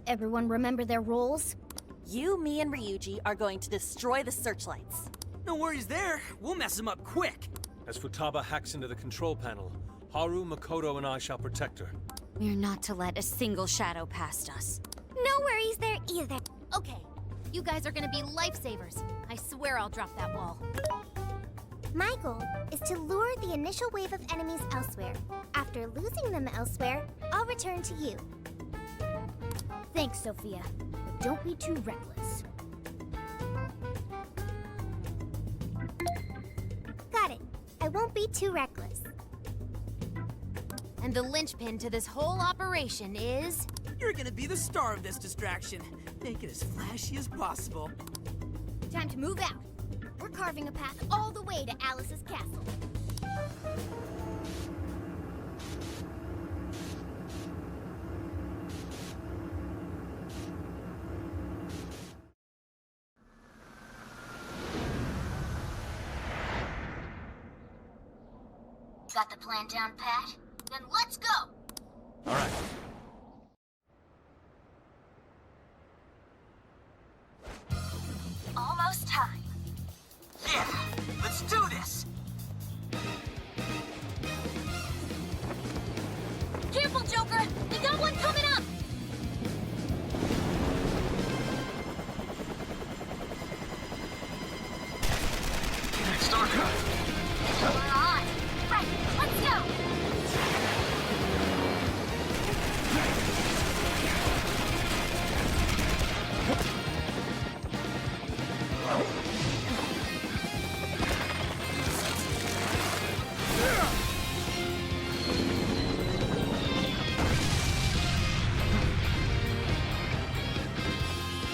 Everyone remember their roles? You, me, and Ryuji are going to destroy the searchlights. No worries there. We'll mess him up quick. As Futaba hacks into the control panel, Haru, Makoto, and I shall protect her. We're not to let a single shadow past us. No worries there either. Okay, you guys are gonna be lifesavers. I swear I'll drop that wall. My goal is to lure the initial wave of enemies elsewhere. After losing them elsewhere, I'll return to you. Thanks, Sophia. But don't be too reckless. Got it. I won't be too reckless. And the linchpin to this whole operation is... You're gonna be the star of this distraction. Make it as flashy as possible. Time to move out. We're carving a path all the way to Alice's castle. Got the plan down, Pat? Then let's go! All right. Almost time. Yeah, let's do this! Careful, Joker! We got one coming up! Starter! We're on! Right, let's go!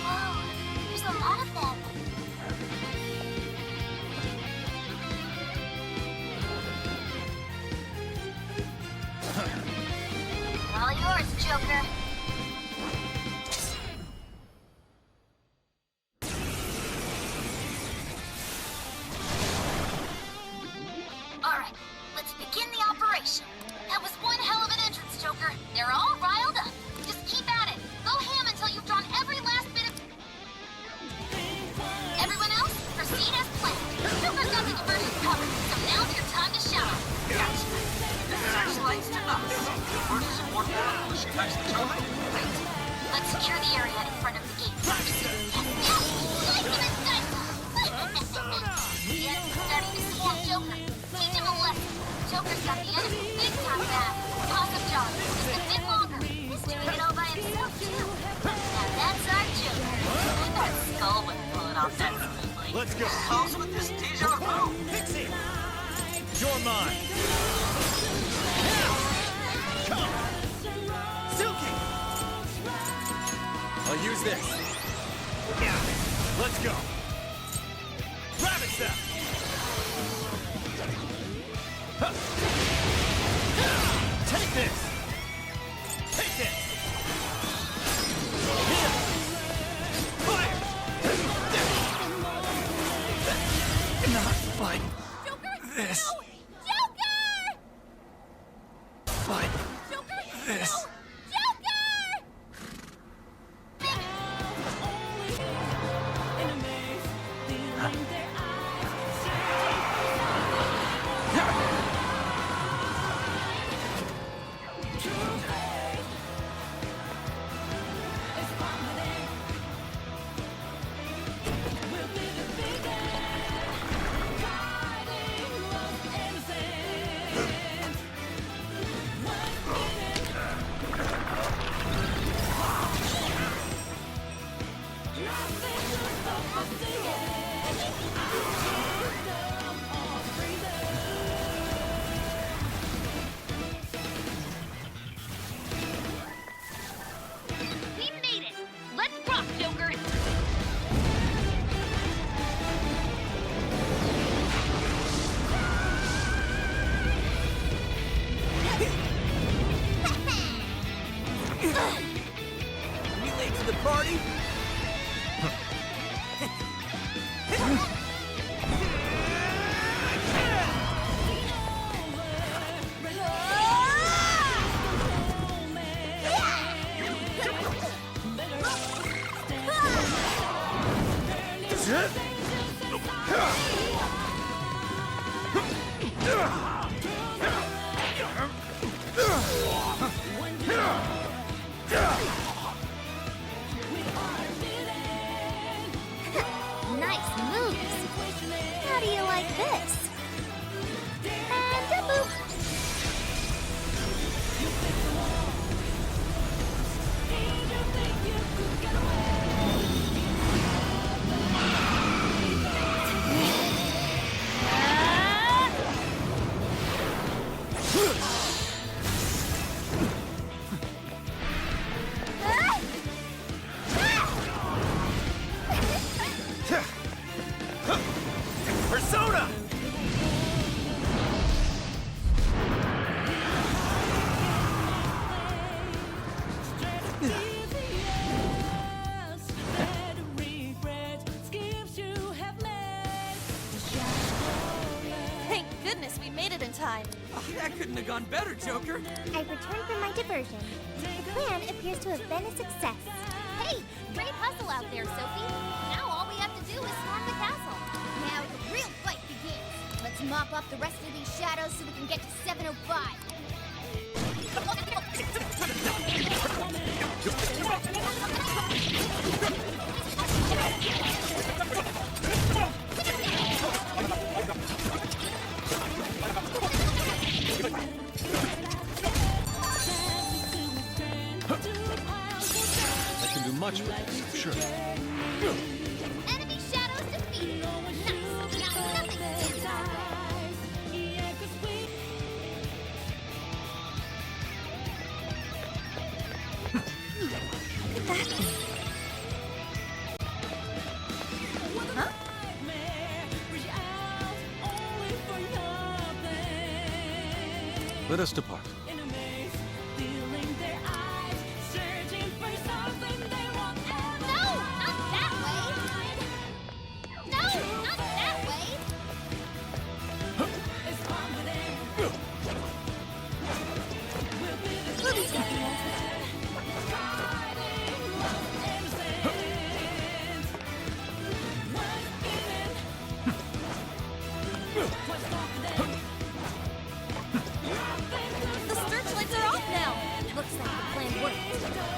Whoa, there's a lot of them. All yours, Joker. Alright, let's begin the operation. That was one hell of an entrance, Joker. They're all riled up. Just keep at it. Go ham until you've drawn every last bit of... Everyone else, proceed as planned. Joker's got the diversion covered, so now's your time to shine. Gotcha. The searchlight's to us. We're to support the she hacks the terminal. Right. Let's secure the area in front of the gate first. Yes! Slice him and dice! The enemy's starting to swarm Joker. Teach him a lesson. Joker's got the enemy big time back. Awesome job. Just a bit longer. He's doing it all by himself, too. Now that's our Joker. That skull would pull it off that smoothly. Let's go! How's with this deja vu? Pixie! You're mine! Come! Silky! I'll use this. Yeah. Let's go! Rabbit step! Huh. Take this! Take this! Here! Fire! Not fight this. Joker! Fight Joker! this. No! We made it! Let's rock, Joker! We late to the party? Nice moves. How do you like this? And a boop. Persona! Thank goodness we made it in time. That couldn't have gone better, Joker. I returned from my diversion. The plan appears to have been a success. Hey, great hustle out there, Sophie. Now all we have to do is storm the castle. Now the real fight begins. Let's mop up the rest of these shadows so we can get to 705. I can do much with this, I'm sure. Enemy shadows defeated. Nice. Now nothing stands in our way. Let us depart. No, not that way. No, not that way. We'll be taking it. The searchlights are off now. Looks like the plan worked.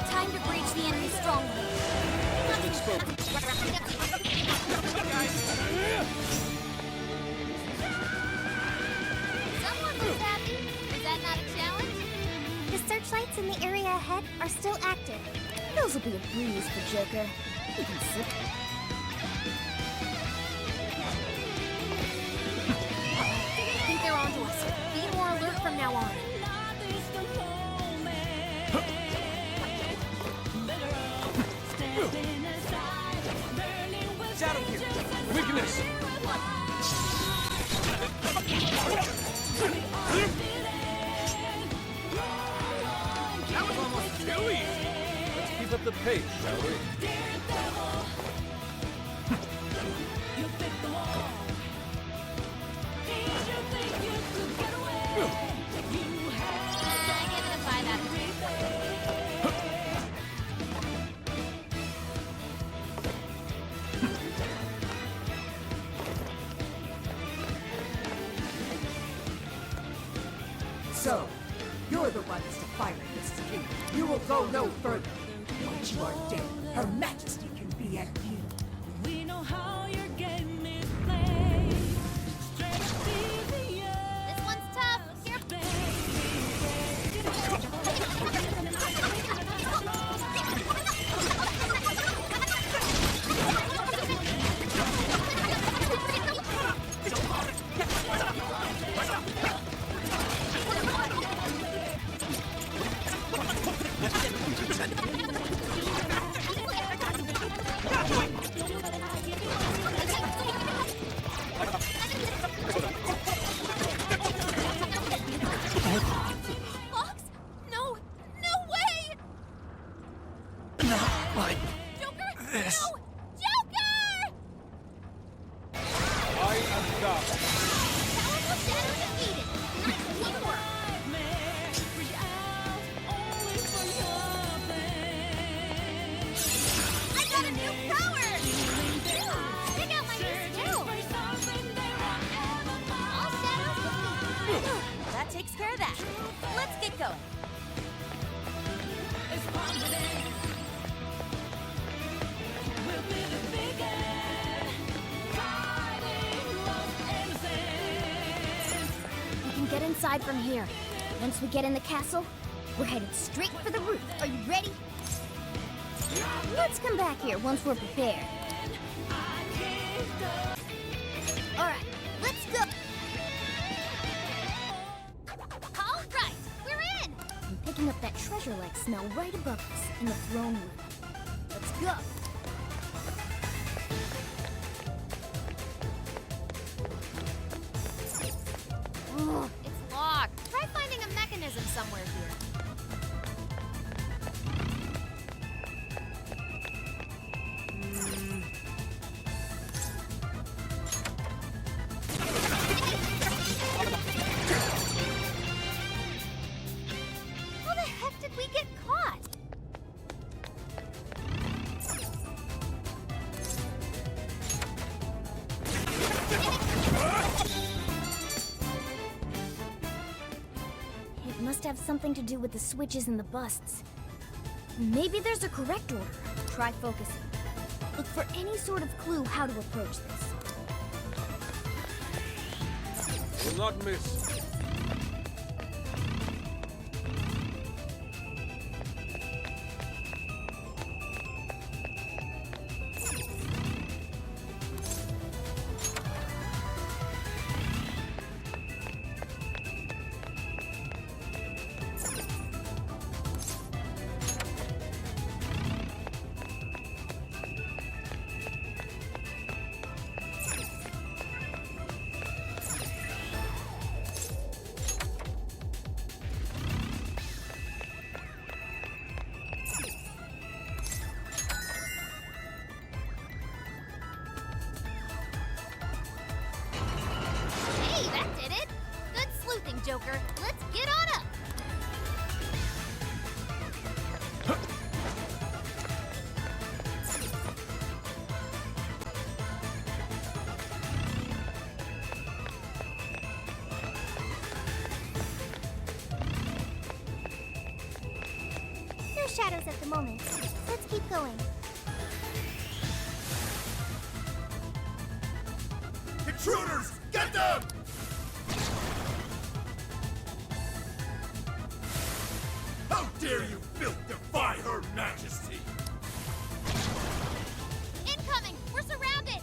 Time to breach the enemy's stronghold. Someone looks happy. Is that not a challenge? The searchlights in the area ahead are still active. Those will be a breeze for Joker. He can sit. I think they're onto us. Be more alert from now on. Shadow here. Weakness! That was almost too easy. Let's keep up the pace, shall we? I give it a 5 out of 10. So, you're the ones to fire this king. You will go no further. Once you are dead, Her Majesty can be at peace. We know how your game is played. Strategy, This one's tough. Here. Fox? No! No way! Not like Joker! this. No! Joker! I am God. Powerful shadow defeated. Nice teamwork. I got a new power! Big care of that. Let's get going. It's confident. We'll be the biggest. Fighting lost innocence. We can get inside from here. Once we get in the castle, we're headed straight for the roof. Are you ready? Let's come back here once we're prepared. All right, let's go. All right, we're in! I'm picking up that treasure-like smell right above us in the throne room. Let's go. Ugh, it's locked. Try finding a mechanism somewhere here. How the heck did we get caught? It must have something to do with the switches and the busts. Maybe there's a correct order. Try focusing. Look for any sort of clue how to approach this. Will not miss. Hey, that did it! Good sleuthing, Joker. Let's get on up! No shadows at the moment. Let's keep going. Intruders! Get them! How dare you filth defy Her Majesty! Incoming! We're surrounded!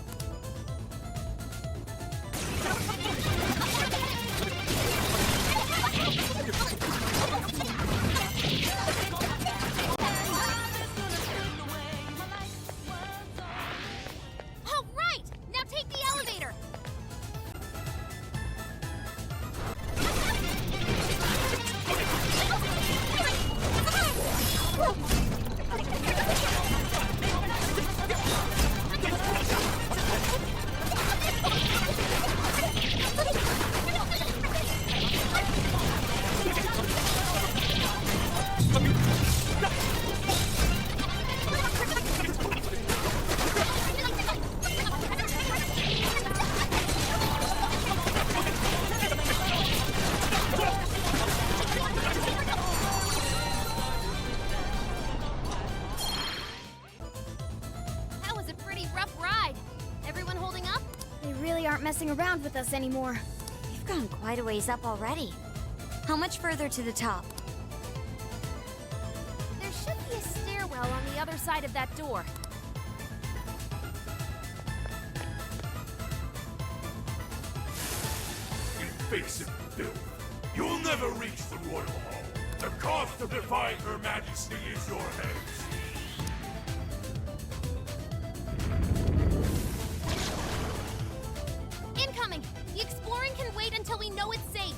All right! Now take the elevator! That was a pretty rough ride. Everyone holding up? They really aren't messing around with us anymore. We've gone quite a ways up already. How much further to the top? There should be a stairwell on the other side of that door. Invasive filth! You'll never reach the Royal Hall. The cost of defying Her Majesty is your heads. Incoming! The exploring can wait until we know it's safe.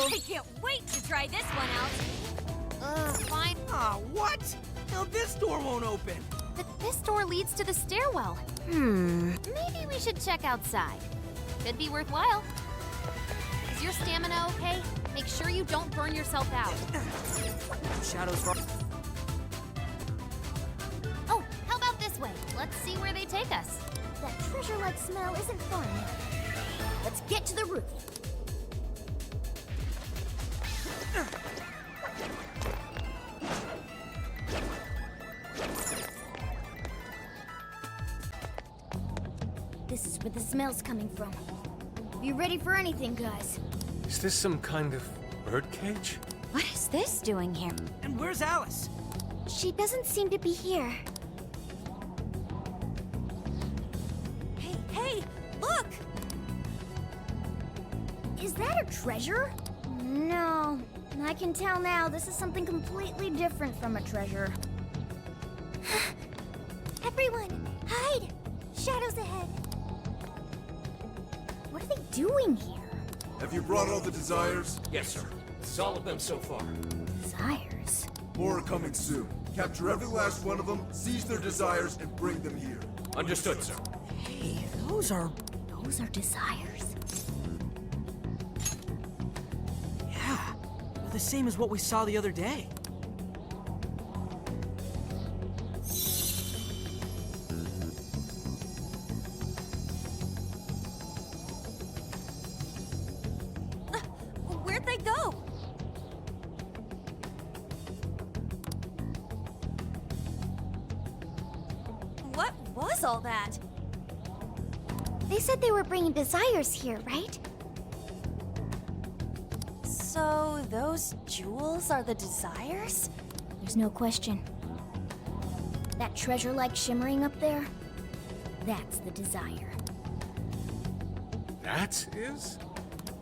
I can't wait to try this one out. Fine. Aw, what? Now this door won't open. But this door leads to the stairwell. Maybe we should check outside. Could be worthwhile. Is your stamina okay? Make sure you don't burn yourself out. Shadows are... Oh, how about this way? Let's see where they take us. That treasure-like smell isn't fun. Let's get to the roof. This is where the smell's coming from. Be ready for anything, guys. Is this some kind of birdcage? What is this doing here? And where's Alice? She doesn't seem to be here. Hey, look! Is that a treasure? No. I can tell now this is something completely different from a treasure. Everyone, hide! Shadows ahead! What are they doing here? Have you brought all the desires? Yes, sir. It's all of them so far. Desires? More are coming soon. Capture every last one of them, seize their desires, and bring them here. Understood, sir. Hey, those are... Those are desires. Yeah. They're the same as what we saw the other day. Where'd they go? What was all that? They said they were bringing desires here, right? So those jewels are the desires? There's no question. That treasure-like shimmering up there, that's the desire. That is?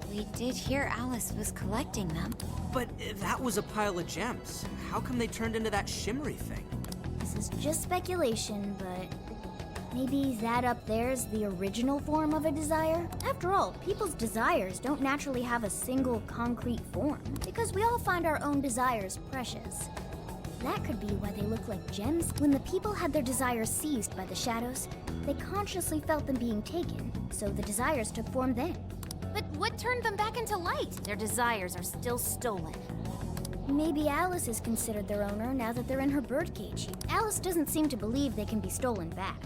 We did hear Alice was collecting them. But that was a pile of gems. How come they turned into that shimmery thing? This is just speculation, but maybe that up there is the original form of a desire? After all, people's desires don't naturally have a single concrete form, because we all find our own desires precious. That could be why they look like gems. When the people had their desires seized by the shadows, they consciously felt them being taken, so the desires took form then. But what turned them back into light? Their desires are still stolen. Maybe Alice is considered their owner now that they're in her birdcage. Alice doesn't seem to believe they can be stolen back.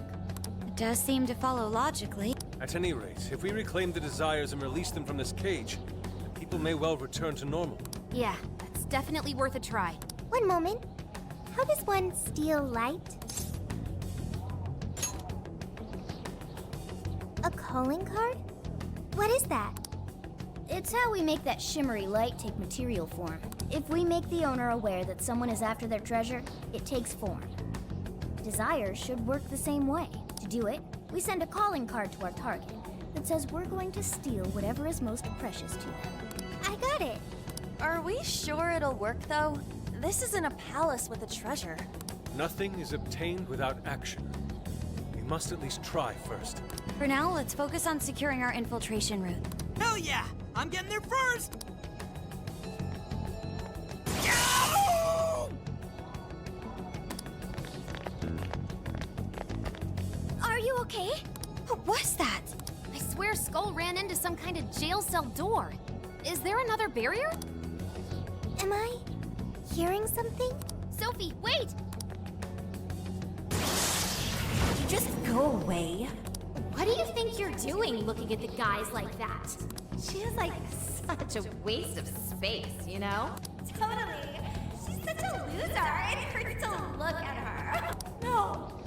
It does seem to follow logically. At any rate, if we reclaim the desires and release them from this cage, the people may well return to normal. Yeah, that's definitely worth a try. One moment. How does one steal light? A calling card? What is that? It's how we make that shimmery light take material form. If we make the owner aware that someone is after their treasure, it takes form. Desires should work the same way. To do it, we send a calling card to our target that says we're going to steal whatever is most precious to them. I got it! Are we sure it'll work, though? This isn't a palace with a treasure. Nothing is obtained without action. We must at least try first. For now, let's focus on securing our infiltration route. Hell yeah! I'm getting there first! Are you okay? What was that? I swear Skull ran into some kind of jail cell door. Is there another barrier? Am I hearing something? Sophie, wait! You just go away. What do you think you're doing looking at the guys like that? She is like such a waste of space, you know? Totally. She's such a loser. It hurts to look at her. No.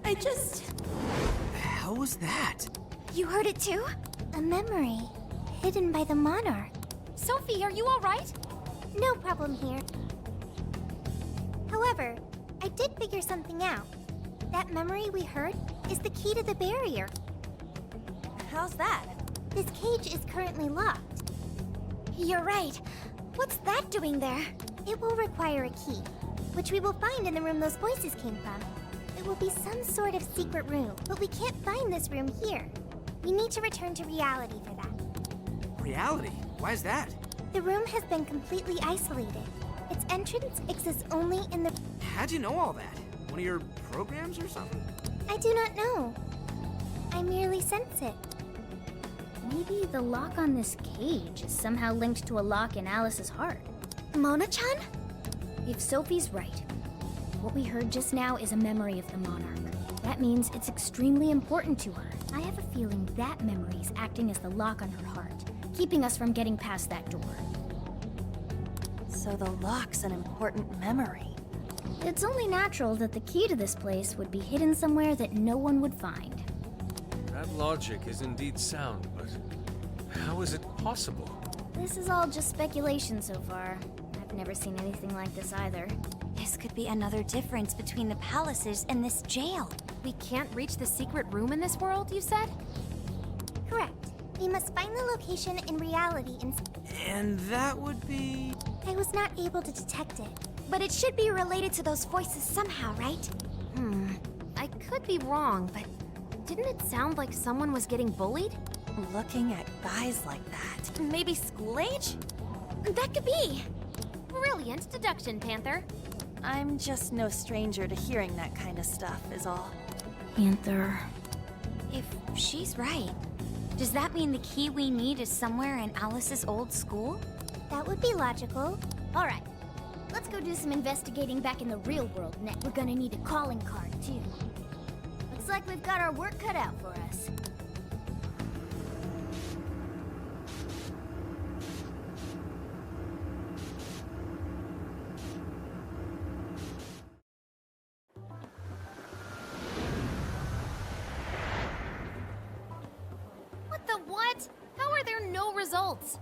I just... The hell was that? You heard it too? A memory hidden by the Monarch. Sophie, are you all right? No problem here. However, I did figure something out. That memory we heard is the key to the barrier. How's that? This cage is currently locked. You're right. What's that doing there? It will require a key, which we will find in the room those voices came from. It will be some sort of secret room, but we can't find this room here. We need to return to reality for that. Reality? Why is that? The room has been completely isolated. Its entrance exists only in the... How'd you know all that? One of your programs or something? I do not know. I merely sense it. Maybe the lock on this cage is somehow linked to a lock in Alice's heart. Mona-chan? If Sophie's right, what we heard just now is a memory of the Monarch. That means it's extremely important to her. I have a feeling that memory is acting as the lock on her heart, keeping us from getting past that door. So the lock's an important memory. It's only natural that the key to this place would be hidden somewhere that no one would find. That logic is indeed sound, but how is it possible? This is all just speculation so far. I've never seen anything like this either. This could be another difference between the palaces and this jail. We can't reach the secret room in this world, you said? Correct. We must find the location in reality And that would be... I was not able to detect it. But it should be related to those voices somehow, right? I could be wrong, but didn't it sound like someone was getting bullied? Looking at guys like that. Maybe school age? That could be. Brilliant deduction, Panther. I'm just no stranger to hearing that kind of stuff, is all. Panther. If she's right, does that mean the key we need is somewhere in Alice's old school? That would be logical. All right, let's go do some investigating back in the real world next. We're gonna need a calling card, too. Looks like we've got our work cut out for us. What the what? How are there no results?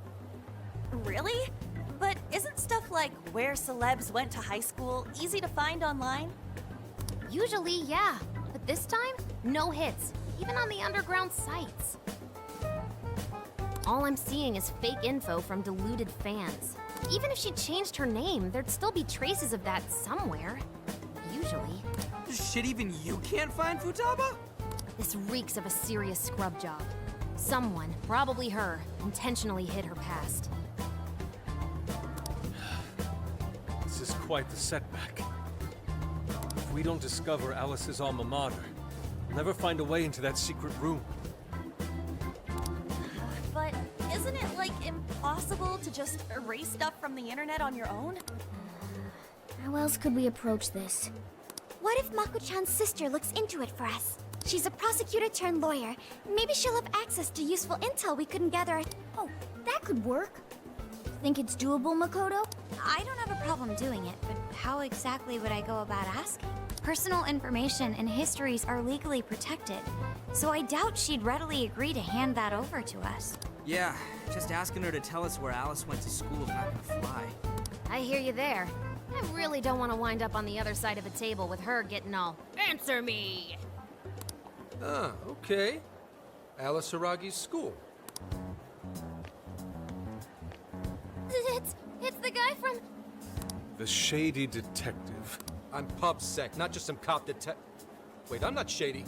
Really? But isn't stuff like where celebs went to high school easy to find online? Usually, yeah. But this time, no hits. Even on the underground sites. All I'm seeing is fake info from deluded fans. Even if she changed her name, there'd still be traces of that somewhere. Usually. Shit, even you can't find Futaba? This reeks of a serious scrub job. Someone, probably her, intentionally hid her past. This is quite the setback. If we don't discover Alice's alma mater, we'll never find a way into that secret room. But isn't it, like, impossible to just erase stuff from the internet on your own? How else could we approach this? What if Mako-chan's sister looks into it for us? She's a prosecutor turned lawyer. Maybe she'll have access to useful intel we couldn't gather. Oh, that could work. Think it's doable, Makoto? I don't have a problem doing it, but how exactly would I go about asking? Personal information and histories are legally protected, so I doubt she'd readily agree to hand that over to us. Yeah, just asking her to tell us where Alice went to school is not gonna fly. I hear you there. I really don't want to wind up on the other side of a table with her getting all, "Answer me!" Ah, okay. Alice Hiiragi's school. It's the guy from... The shady detective. I'm PubSec, not just some cop detective. Wait, I'm not shady.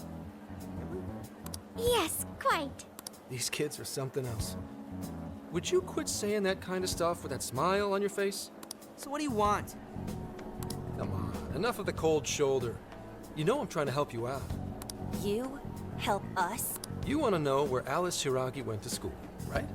Yes, quite. These kids are something else. Would you quit saying that kind of stuff with that smile on your face? So what do you want? Come on, enough of the cold shoulder. You know I'm trying to help you out. You help us? You want to know where Alice Hiiragi went to school, right?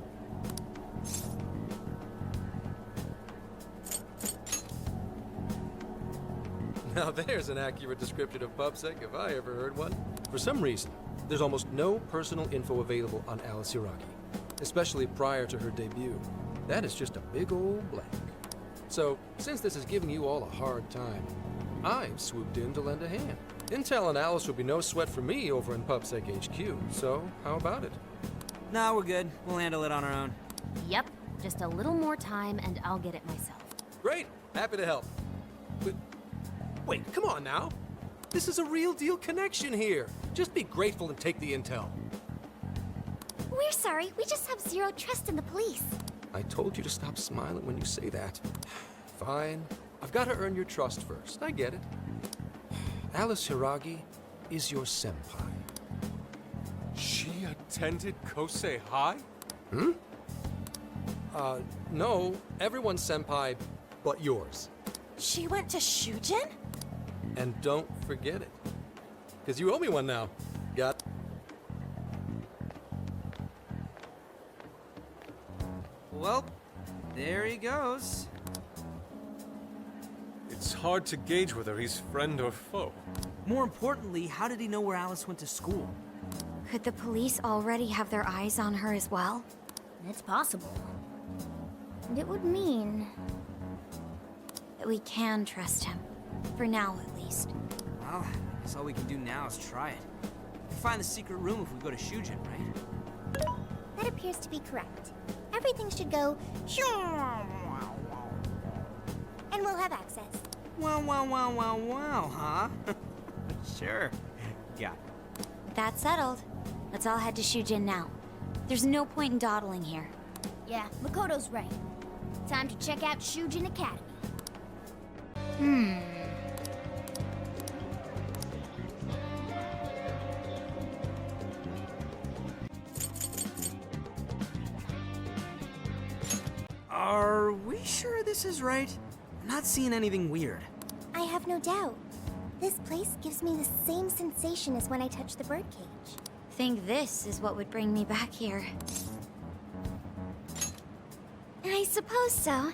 Now there's an accurate description of PubSec if I ever heard one. For some reason, there's almost no personal info available on Alice Hiiragi, especially prior to her debut. That is just a big old blank. So, since this is giving you all a hard time, I've swooped in to lend a hand. Intel and Alice would be no sweat for me over in PubSec HQ, so how about it? Nah, we're good. We'll handle it on our own. Yep, just a little more time and I'll get it myself. Great, happy to help. But, wait, come on now. This is a real deal connection here. Just be grateful and take the intel. We're sorry, we just have zero trust in the police. I told you to stop smiling when you say that. Fine. I've got to earn your trust first. I get it. Alice Hiiragi is your senpai. She attended Kosei High? Hmm? No, everyone's senpai but yours. She went to Shujin? And don't forget it. Because you owe me one now. Got... Well, there he goes. It's hard to gauge whether he's friend or foe. More importantly, how did he know where Alice went to school? Could the police already have their eyes on her as well? It's possible. And it would mean... That we can trust him. For now, at least. Well, I guess all we can do now is try it. We can find the secret room if we go to Shujin, right? That appears to be correct. Everything should go and we'll have access. Wow, huh? Sure. Got it. That's settled. Let's all head to Shujin now. There's no point in dawdling here. Yeah, Makoto's right. Time to check out Shujin Academy. Are we sure this is right? I'm not seeing anything weird. I have no doubt. This place gives me the same sensation as when I touched the birdcage. Think this is what would bring me back here. I suppose so,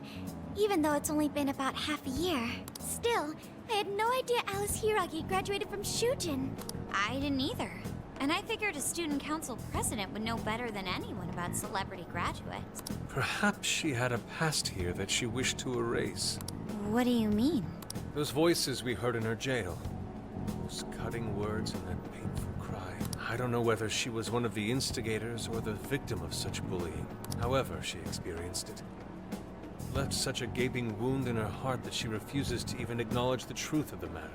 even though it's only been about half a year. Still, I had no idea Alice Hiiragi graduated from Shujin. I didn't either. And I figured a student council president would know better than anyone about celebrity graduates. Perhaps she had a past here that she wished to erase. What do you mean? Those voices we heard in her jail. Those cutting words and that painful cry. I don't know whether she was one of the instigators or the victim of such bullying. However she experienced it. Left such a gaping wound in her heart that she refuses to even acknowledge the truth of the matter.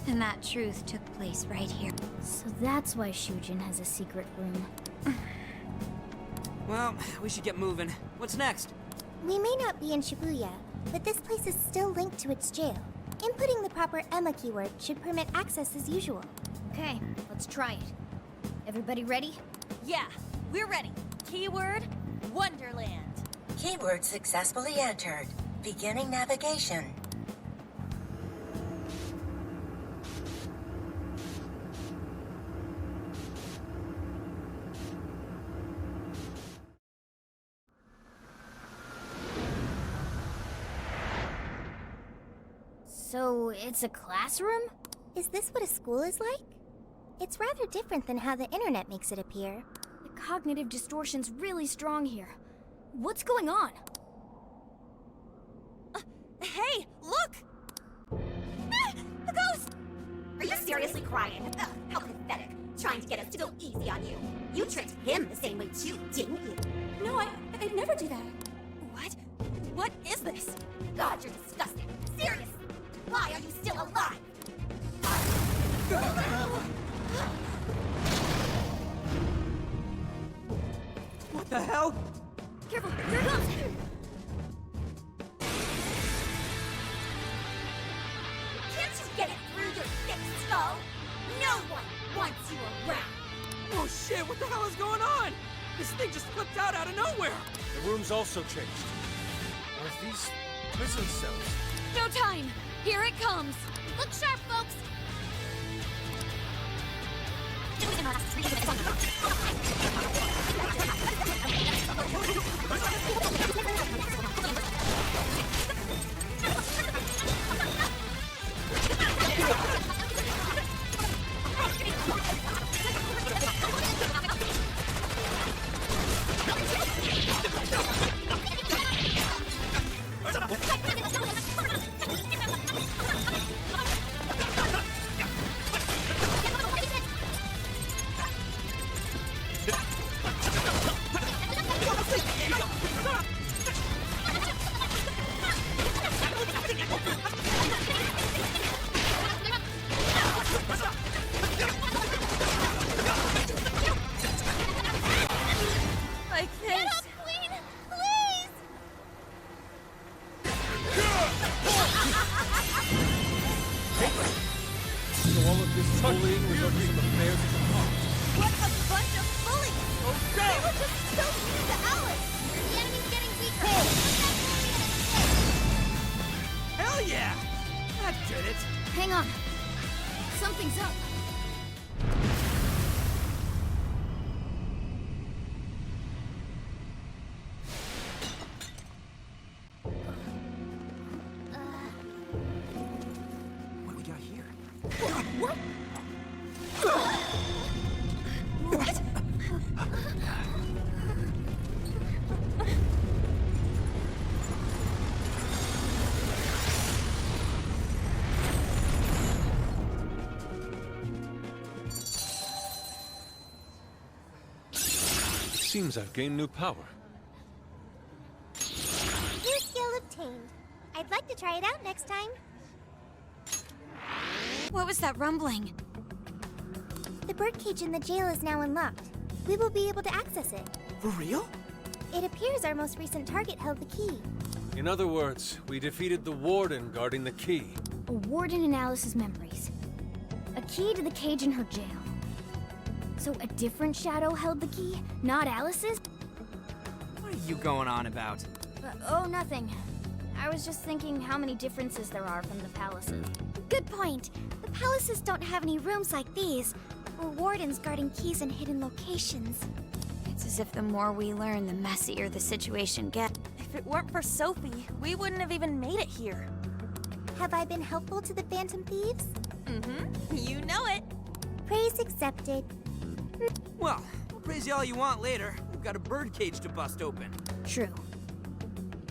And that truth took place right here. So that's why Shujin has a secret room. Well, we should get moving. What's next? We may not be in Shibuya, but this place is still linked to its jail. Inputting the proper Emma keyword should permit access as usual. Okay, let's try it. Everybody ready? Yeah, we're ready. Keyword, Wonderland. Keyword successfully entered. Beginning navigation. So, it's a classroom? Is this what a school is like? It's rather different than how the internet makes it appear. The cognitive distortion's really strong here. What's going on? Hey, look! The ghost! Are you seriously crying? Ugh, how pathetic. Trying to get us to go easy on you. You tricked him the same way too, didn't you? No, I'd never do that. What? What is this? God, you're disgusting. Seriously! Why are you still alive? What the hell? Careful, here it comes! Can't you get it through your thick skull? No one wants you around! Oh shit, what the hell is going on? This thing just flipped out of nowhere! The room's also changed. Are these prison cells? No time! Here it comes! Look sharp, folks! Something's up! What do we got here? What? Seems I've gained new power. New skill obtained. I'd like to try it out next time. What was that rumbling? The birdcage in the jail is now unlocked. We will be able to access it. For real? It appears our most recent target held the key. In other words, we defeated the warden guarding the key. A warden in Alice's memories. A key to the cage in her jail. So a different shadow held the key, not Alice's? What are you going on about? Oh, nothing. I was just thinking how many differences there are from the palaces. Good point. The palaces don't have any rooms like these, or wardens guarding keys in hidden locations. It's as if the more we learn, the messier the situation gets. If it weren't for Sophie, we wouldn't have even made it here. Have I been helpful to the Phantom Thieves? Mm-hmm. You know it. Praise accepted. Well, we'll praise you all you want later. We've got a birdcage to bust open. True.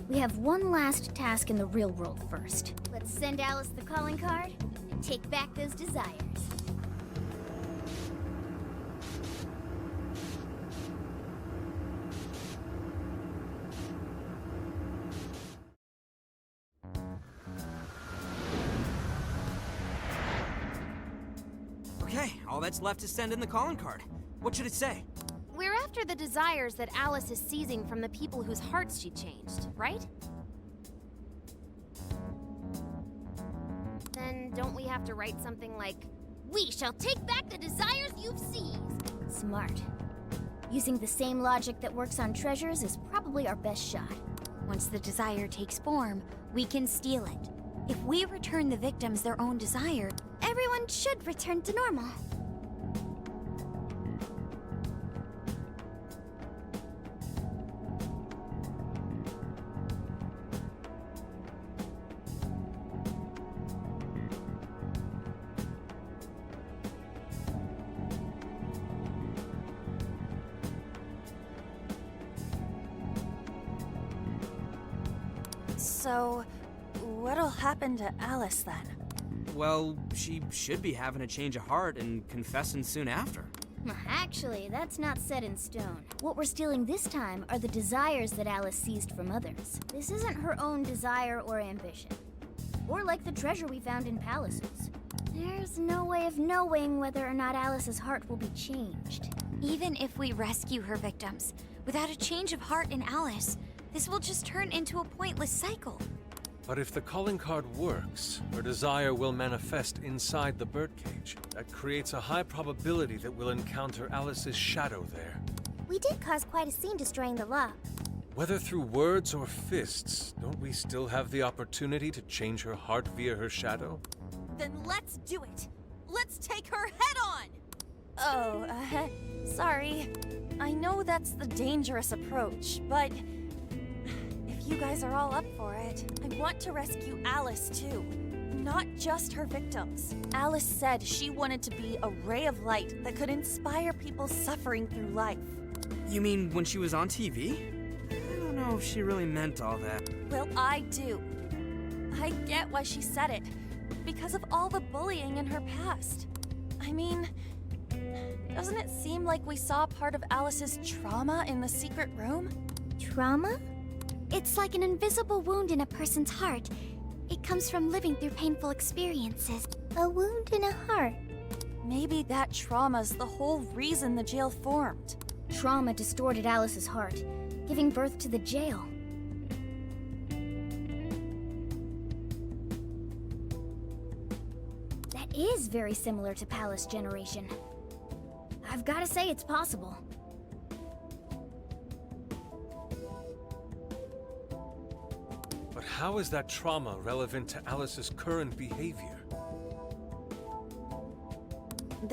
We have one last task in the real world first. Let's send Alice the calling card and take back those desires. Okay, all that's left is send in the calling card. What should it say? We're after the desires that Alice is seizing from the people whose hearts she changed, right? Then don't we have to write something like, "We shall take back the desires you've seized"? Smart. Using the same logic that works on treasures is probably our best shot. Once the desire takes form, we can steal it. If we return the victims their own desire, Everyone should return to normal. So, what'll happen to Alice then? Well, she should be having a change of heart and confessing soon after. Actually, that's not set in stone. What we're stealing this time are the desires that Alice seized from others. This isn't her own desire or ambition. Or like the treasure we found in palaces. There's no way of knowing whether or not Alice's heart will be changed. even if we rescue her victims, without a change of heart in Alice, this will just turn into a pointless cycle. But if the calling card works, her desire will manifest inside the birdcage. That creates a high probability that we'll encounter Alice's shadow there. We did cause quite a scene destroying the lock. Whether through words or fists, don't we still have the opportunity to change her heart via her shadow? Then let's do it! Let's take her head on! Oh, sorry. I know that's the dangerous approach, but if you guys are all up for it, I want to rescue Alice too. Not just her victims. Alice said she wanted to be a ray of light that could inspire people suffering through life. You mean when she was on TV? I don't know if she really meant all that. Well, I do. I get why she said it. Because of all the bullying in her past. I mean, doesn't it seem like we saw part of Alice's trauma in the secret room? Trauma? It's like an invisible wound in a person's heart. It comes from living through painful experiences. A wound in a heart. Maybe that trauma's the whole reason the jail formed. Trauma distorted Alice's heart, giving birth to the jail. That is very similar to Palace Generation. I've got to say it's possible. But how is that trauma relevant to Alice's current behavior?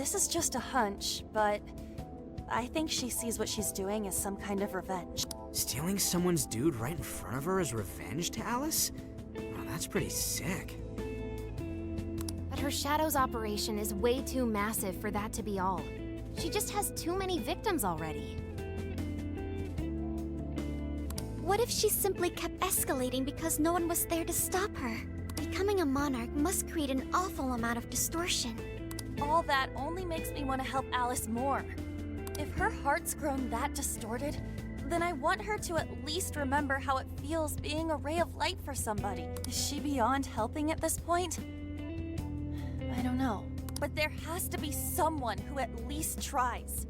This is just a hunch, but I think she sees what she's doing as some kind of revenge. Stealing someone's dude right in front of her as revenge to Alice? Oh, that's pretty sick. But her Shadow's operation is way too massive for that to be all. She just has too many victims already. What if she simply kept escalating because no one was there to stop her? Becoming a monarch must create an awful amount of distortion. All that only makes me want to help Alice more. If her heart's grown that distorted, then I want her to at least remember how it feels being a ray of light for somebody. Is she beyond helping at this point? I don't know. But there has to be someone who at least tries.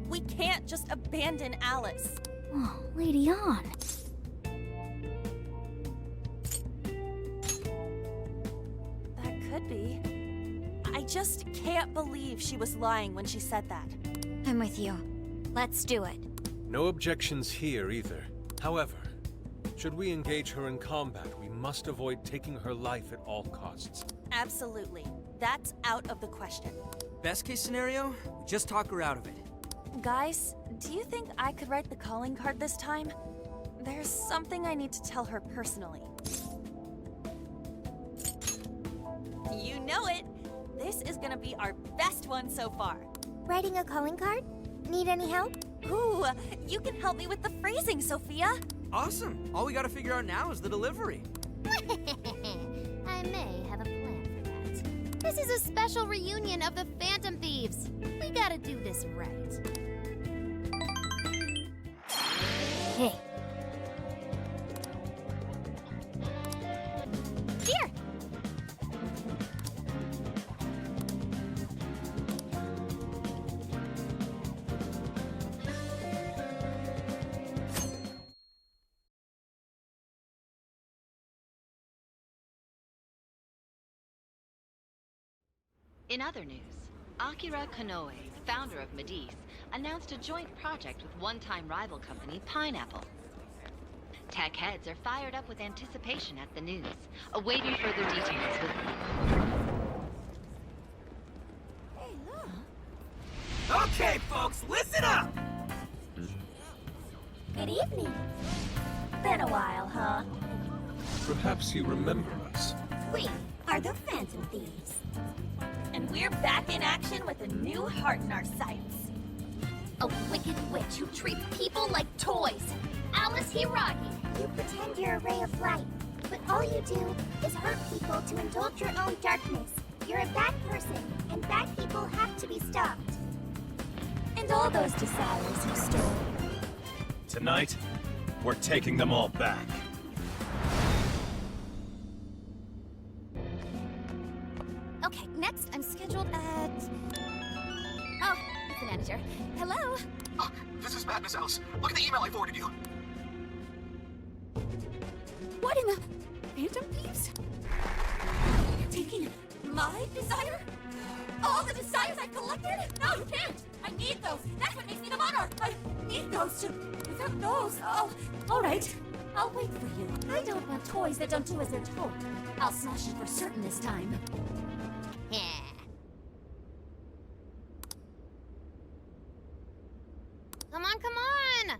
We can't just abandon Alice. Oh, Lady On. That could be. I just can't believe she was lying when she said that. I'm with you. Let's do it. No objections here either. However, should we engage her in combat, we must avoid taking her life at all costs. Absolutely. That's out of the question. Best case scenario, we just talk her out of it. Guys, do you think I could write the calling card this time? There's something I need to tell her personally. You know it! This is gonna be our best one so far. Writing a calling card? Need any help? Ooh, you can help me with the phrasing, Sophia. Awesome. All we gotta figure out now is the delivery. I may have a plan for that. This is a special reunion of the Phantom Thieves. We gotta do this right. Hey. Here! In other news, Akira Konoe, founder of Medice, announced a joint project with one-time rival company Pineapple. Tech heads are fired up with anticipation at the news, awaiting further details with... Hey, look. Okay, folks, listen up! Good evening. Been a while, huh? Perhaps you remember us. We are the Phantom Thieves. And we're back in action with a new heart in our sights. A wicked witch who treats people like toys. Alice Hiiragi. You pretend you're a ray of light, but all you do is hurt people to indulge your own darkness. You're a bad person, and bad people have to be stopped. And all those desires you stole. Tonight, we're taking them all back. Okay, next I'm scheduled at... Oh, it's the manager. Hello? Oh, this is Madness Alice. Look at the email I forwarded you. What in the... Phantom Thieves? You're taking my desire? All the desires I've collected? No, you can't! I need those! That's what makes me the monarch! I need those to... Without those, oh... Alright, I'll wait for you. I don't want toys that don't do as they're told. I'll smash it for certain this time. Yeah. Come on, come on!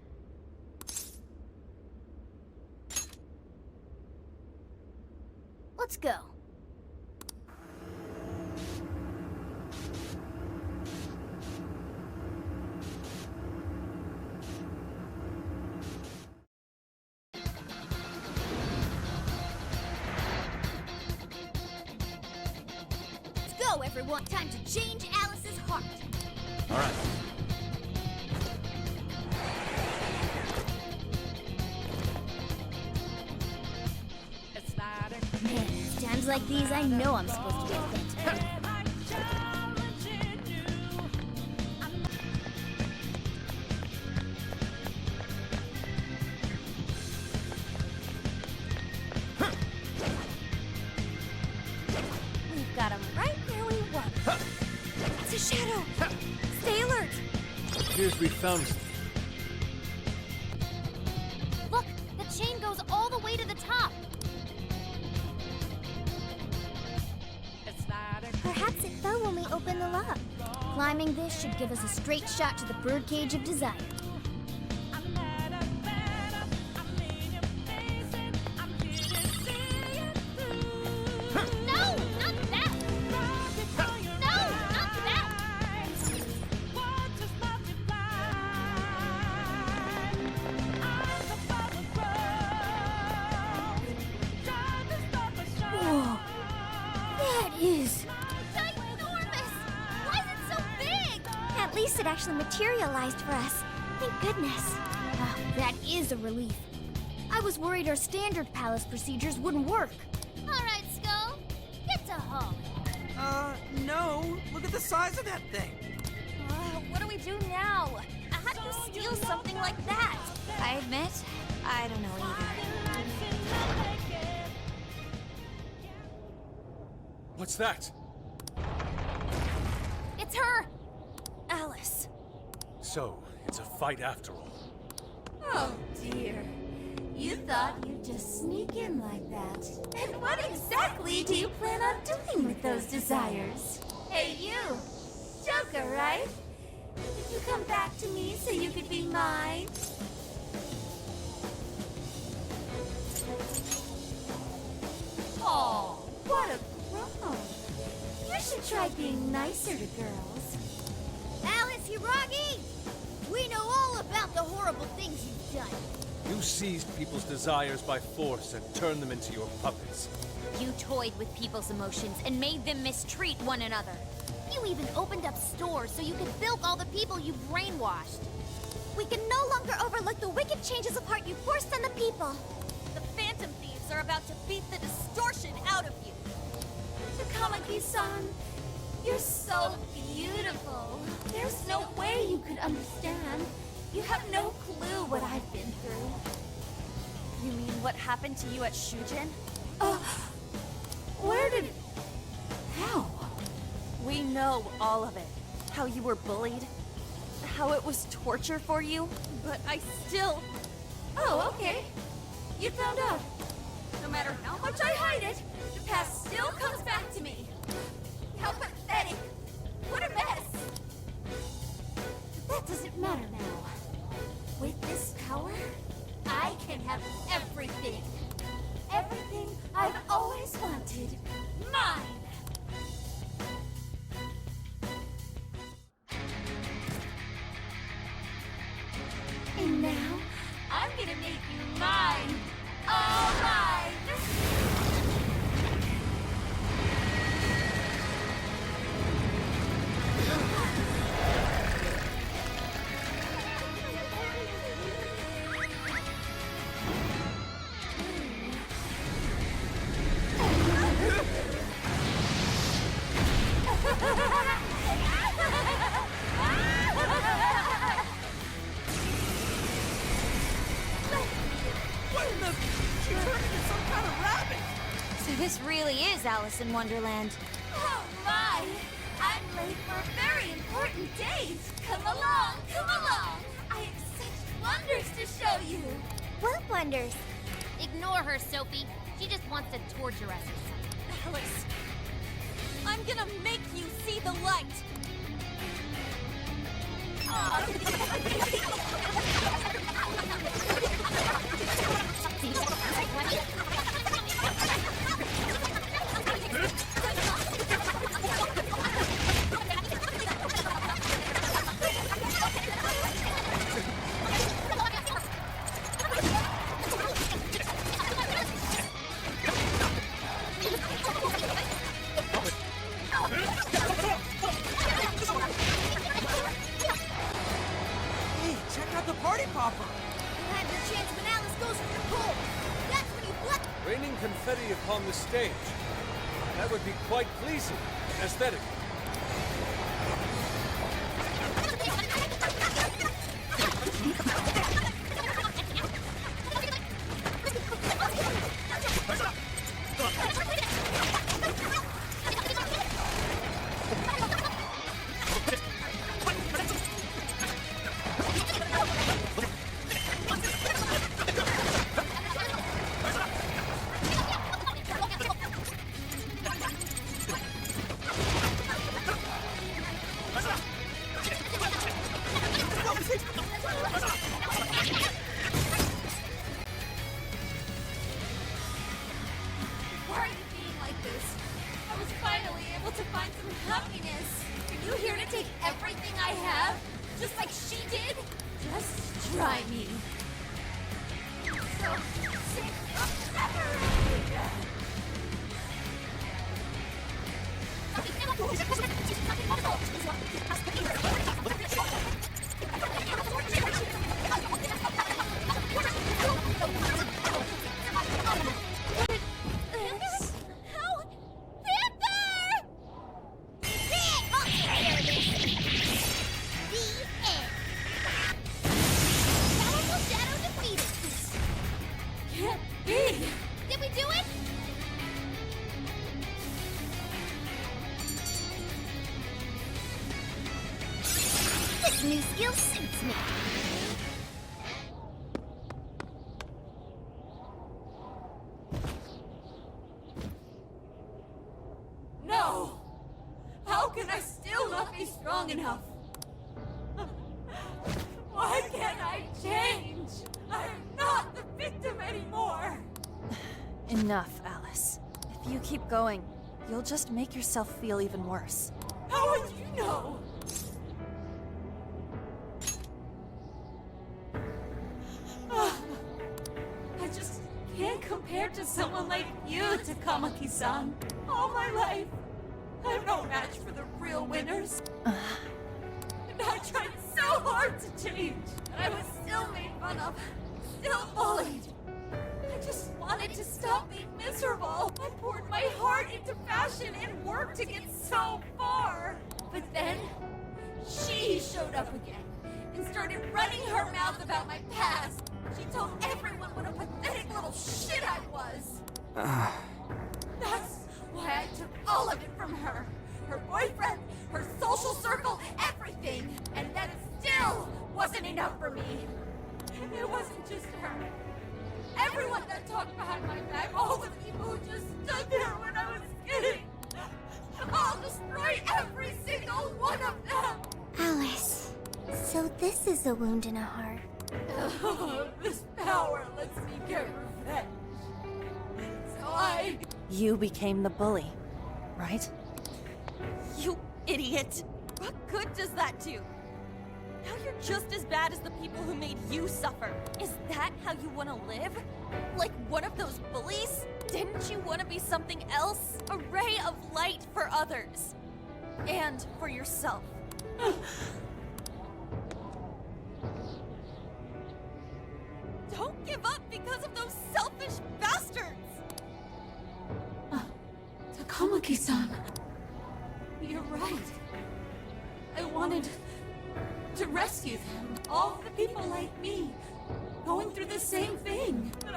Let's go. Let's go, everyone! Time to change Alice's heart! All right. Man, times like these, I know I'm supposed to be a Phantom. We've got him right where we want. It's a shadow! Stay alert! Appears we found something. Look! The chain goes all the way to the top! Perhaps it fell when we opened the lock. Climbing this should give us a straight shot to the birdcage of desire. No, not that! No, not that! Whoa! That is... Ginormous! Why is it so big? At least it actually materialized for us. Thank goodness. Ah, that is a relief. I was worried our standard palace procedures wouldn't work. All right, Skull. Get to home. No. Look at the size of that thing. What do we do now? How do you steal something like that? I admit, I don't know either. What's that? It's her! Alice. So, it's a fight after all. Oh dear. You thought you'd just sneak in like that. And what exactly do you plan on doing with those desires? Hey you! Joker, right? Did you come back to me so you could be mine? Oh, what a grown. You should try being nicer to girls. Alice Hiiragi! We know all about the horrible things you've done. You seized people's desires by force and turned them into your puppets. You toyed with people's emotions and made them mistreat one another. You even opened up stores so you could bilk all the people you brainwashed. We can no longer overlook the wicked changes of heart you forced on the people. The Phantom Thieves are about to beat the distortion out of you. Takamaki-san, you're so beautiful. There's no way you could understand. You have no clue what I've been through. You mean what happened to you at Shujin? Where did... How? We know all of it. How you were bullied. How it was torture for you. But I still... Oh, okay. You found out. No matter how much I hide it, the past still comes back to me. How pathetic. What a mess. But that doesn't matter now. With this power, I can have everything. Everything I've always wanted. Mine! And now, I'm gonna make you mine! All mine! So this really is Alice in Wonderland. Oh my! I'm late for a very important date! Come along, come along! I have such wonders to show you! What wonders? Ignore her, Sophie. She just wants to torture us. Alice, I'm gonna make you see the light. Hey, check out the party popper. You'll have your chance when Alice goes for the pole. That's when you blast. Raining confetti upon the stage. That would be quite pleasing, aesthetic. Why are you being like this? I was finally able to find some happiness. Are you here to take everything I have? Just like she did? Just try me. So sick of separating. New skill suits me. No! How can I still not be strong enough? Why can't I change? I'm not the victim anymore! Enough, Alice. If you keep going, you'll just make yourself feel even worse. How would you know? I just can't compare to someone like you, Takamaki-san. All my life, I'm no match for the real winners. And I tried so hard to change, and I was still made fun of, still bullied. I just wanted to stop being miserable. I poured my heart into fashion and worked to get so far. But then, she showed up again and started running her mouth about my past. She told everyone what a pathetic little shit I was. That's why I took all of it from her. Her boyfriend, her social circle, everything. And that still wasn't enough for me. It wasn't just her. Everyone that talked behind my back, all the people who just stood there when I was kidding. I'll destroy every single one of them. Alice, so this is a wound in a heart. This power lets me get revenge. So You became the bully, right? You idiot! What good does that do? Now you're just as bad as the people who made you suffer. Is that how you want to live? Like one of those bullies? Didn't you want to be something else? A ray of light for others. And for yourself. Don't give up because of those selfish bastards! Takamaki-san. You're right. I wanted to rescue them. All the people like me, going through the same thing. But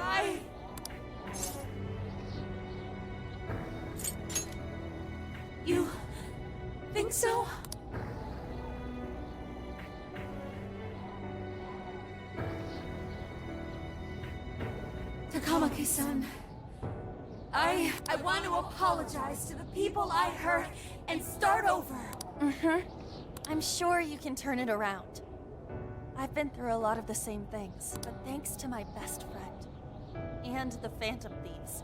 You think so? Takamaki-san, I want to apologize to the people I hurt and start over. I'm sure you can turn it around. I've been through a lot of the same things, but thanks to my best friend and the Phantom Thieves,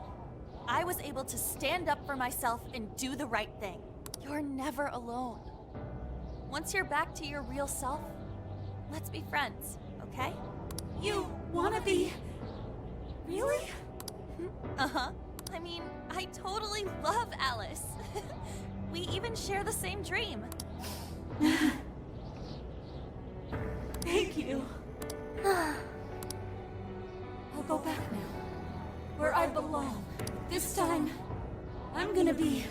I was able to stand up for myself and do the right thing. You're never alone. Once you're back to your real self, let's be friends, okay? You wanna be... Really? Uh-huh. I mean, I totally love Alice. We even share the same dream. Thank you. I'll go back now, where I belong. This time, I'm gonna be...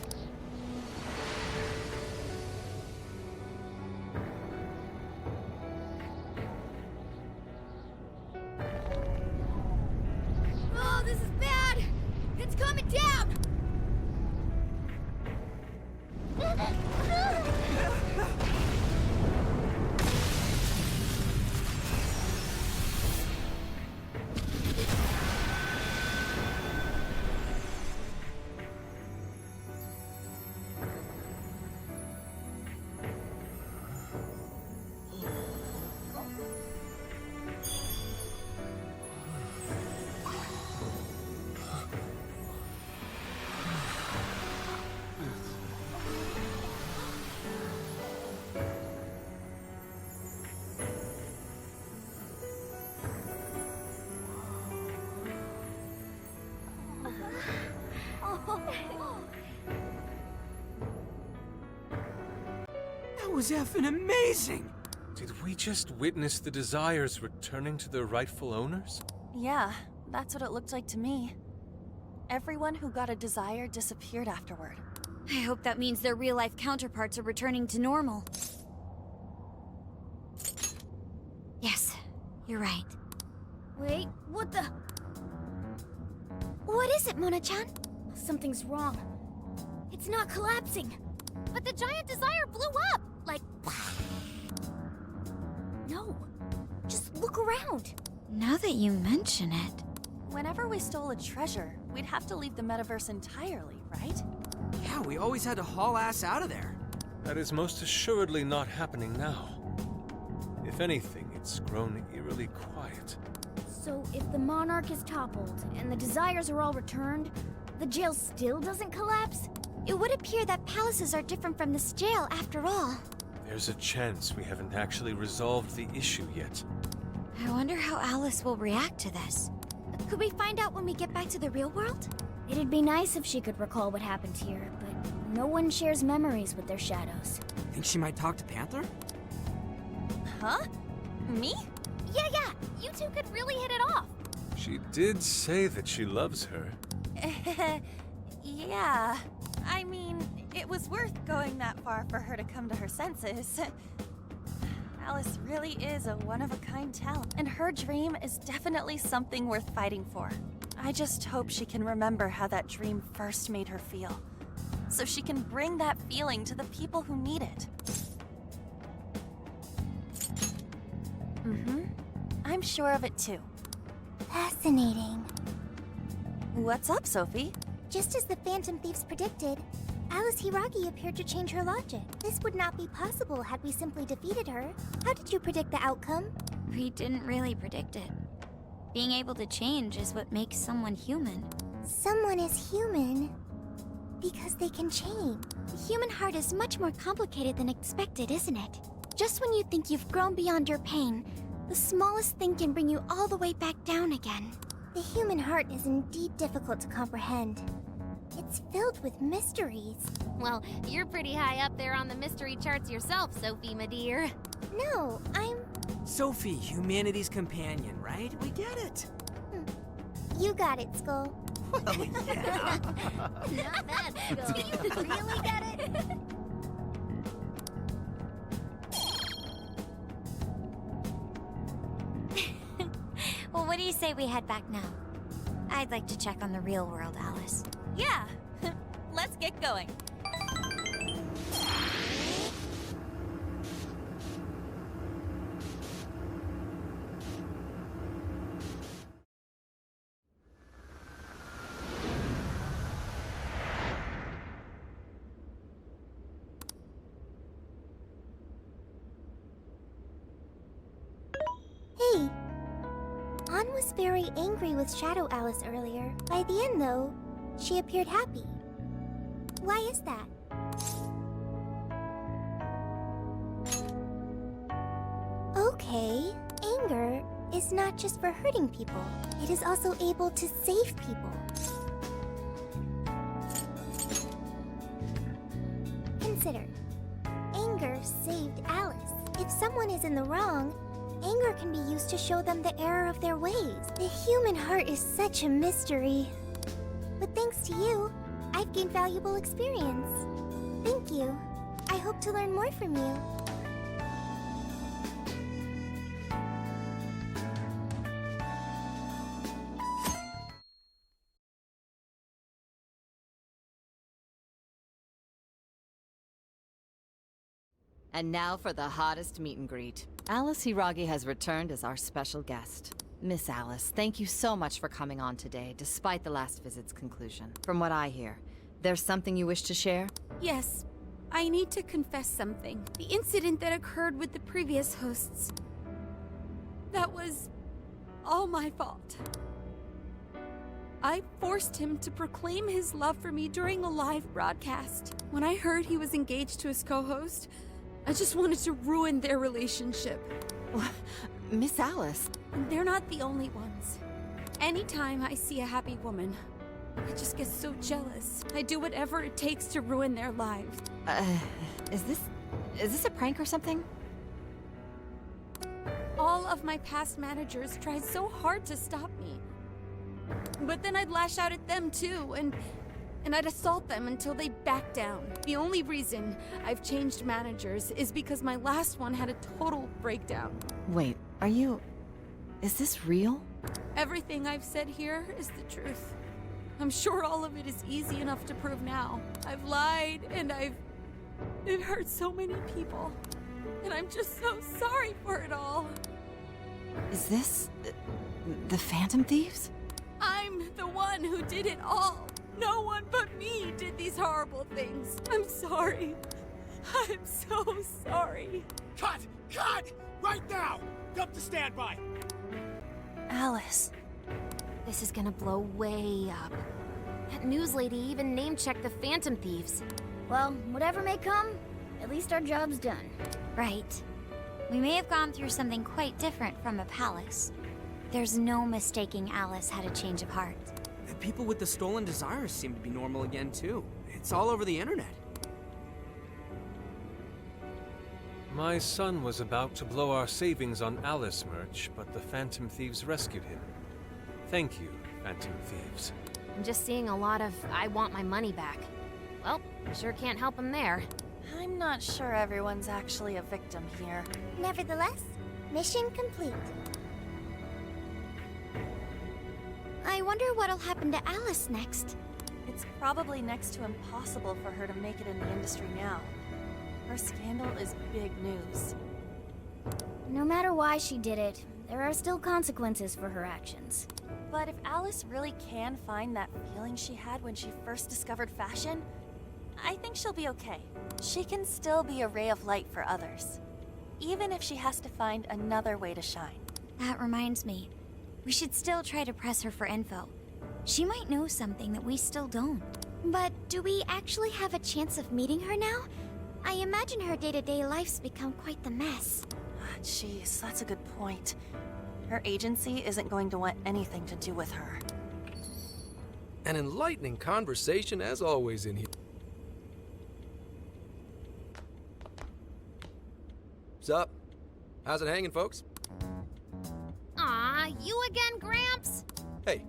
Oh, this is bad! It's coming down! was effing amazing! Did we just witness the Desires returning to their rightful owners? Yeah, that's what it looked like to me. Everyone who got a desire disappeared afterward. I hope that means their real-life counterparts are returning to normal. Yes, you're right. Wait, what the? What is it, Mona-chan? Something's wrong. It's not collapsing. But the giant desire blew up! Like... No. Just look around. Now that you mention it... Whenever we stole a treasure, we'd have to leave the metaverse entirely, right? Yeah, we always had to haul ass out of there. That is most assuredly not happening now. If anything, it's grown eerily quiet. So if the Monarch is toppled and the Desires are all returned, the jail still doesn't collapse? It would appear that palaces are different from this jail after all. There's a chance we haven't actually resolved the issue yet. I wonder how Alice will react to this. Could we find out when we get back to the real world? It'd be nice if she could recall what happened here, but no one shares memories with their shadows. Think she might talk to Panther? Huh? Me? Yeah, you two could really hit it off. She did say that she loves her. Yeah. I mean, it was worth going that far for her to come to her senses. Alice really is a one-of-a-kind talent, and her dream is definitely something worth fighting for. I just hope she can remember how that dream first made her feel, so she can bring that feeling to the people who need it. I'm sure of it too. Fascinating. What's up, Sophie? Just as the Phantom Thieves predicted, Alice Hiiragi appeared to change her logic. This would not be possible had we simply defeated her. How did you predict the outcome? We didn't really predict it. Being able to change is what makes someone human. Someone is human because they can change. The human heart is much more complicated than expected, isn't it? Just when you think you've grown beyond your pain, the smallest thing can bring you all the way back down again. The human heart is indeed difficult to comprehend. It's filled with mysteries. Well, you're pretty high up there on the mystery charts yourself, Sophie, my dear. No, I'm... Sophie, humanity's companion, right? We get it. You got it, Skull. Well, yeah. Not bad, Skull. Do you really get it? Well, what do you say we head back now? I'd like to check on the real world, Alice. Yeah. Let's get going. Hey. Ann was very angry with Shadow Alice earlier. By the end, though, she appeared happy. Why is that? Okay, anger is not just for hurting people. It is also able to save people. Consider, anger saved Alice. If someone is in the wrong, anger can be used to show them the error of their ways. The human heart is such a mystery. But thanks to you, I've gained valuable experience. Thank you. I hope to learn more from you. And now for the hottest meet and greet. Alice Hiiragi has returned as our special guest. Miss Alice, thank you so much for coming on today, despite the last visit's conclusion. From what I hear, there's something you wish to share? Yes. I need to confess something. The incident that occurred with the previous hosts. That was all my fault. I forced him to proclaim his love for me during a live broadcast. When I heard he was engaged to his co-host, I just wanted to ruin their relationship. Miss Alice. They're not the only ones. Anytime I see a happy woman, I just get so jealous. I do whatever it takes to ruin their lives. Is this Is this a prank or something? All of my past managers tried so hard to stop me. But then I'd lash out at them too, and I'd assault them until they backed down. The only reason I've changed managers is because my last one had a total breakdown. Wait, is this real? Everything I've said here is the truth. I'm sure all of it is easy enough to prove now. I've lied, and it hurt so many people. And I'm just so sorry for it all. Is this the Phantom Thieves? I'm the one who did it all. No one but me did these horrible things. I'm sorry. I'm so sorry. Cut! Cut! Right now! Dump to standby! Alice. This is gonna blow way up. That news lady even name-checked the Phantom Thieves. Well, whatever may come, at least our job's done. Right. We may have gone through something quite different from a palace. There's no mistaking Alice had a change of heart. The people with the stolen desires seem to be normal again, too. It's all over the internet. My son was about to blow our savings on Alice merch, but the Phantom Thieves rescued him. Thank you, Phantom Thieves. I'm just seeing a lot of I want my money back. Well, sure can't help him there. I'm not sure everyone's actually a victim here. Nevertheless, mission complete. I wonder what'll happen to Alice next. It's probably next to impossible for her to make it in the industry now. Her scandal is big news. No matter why she did it, there are still consequences for her actions. But if Alice really can find that feeling she had when she first discovered fashion, I think she'll be okay. She can still be a ray of light for others, even if she has to find another way to shine. That reminds me, we should still try to press her for info. She might know something that we still don't. But do we actually have a chance of meeting her now? I imagine her day-to-day life's become quite the mess. Jeez, that's a good point. Her agency isn't going to want anything to do with her. An enlightening conversation as always in here. Sup? How's it hanging, folks? Aw, you again, Gramps? Hey,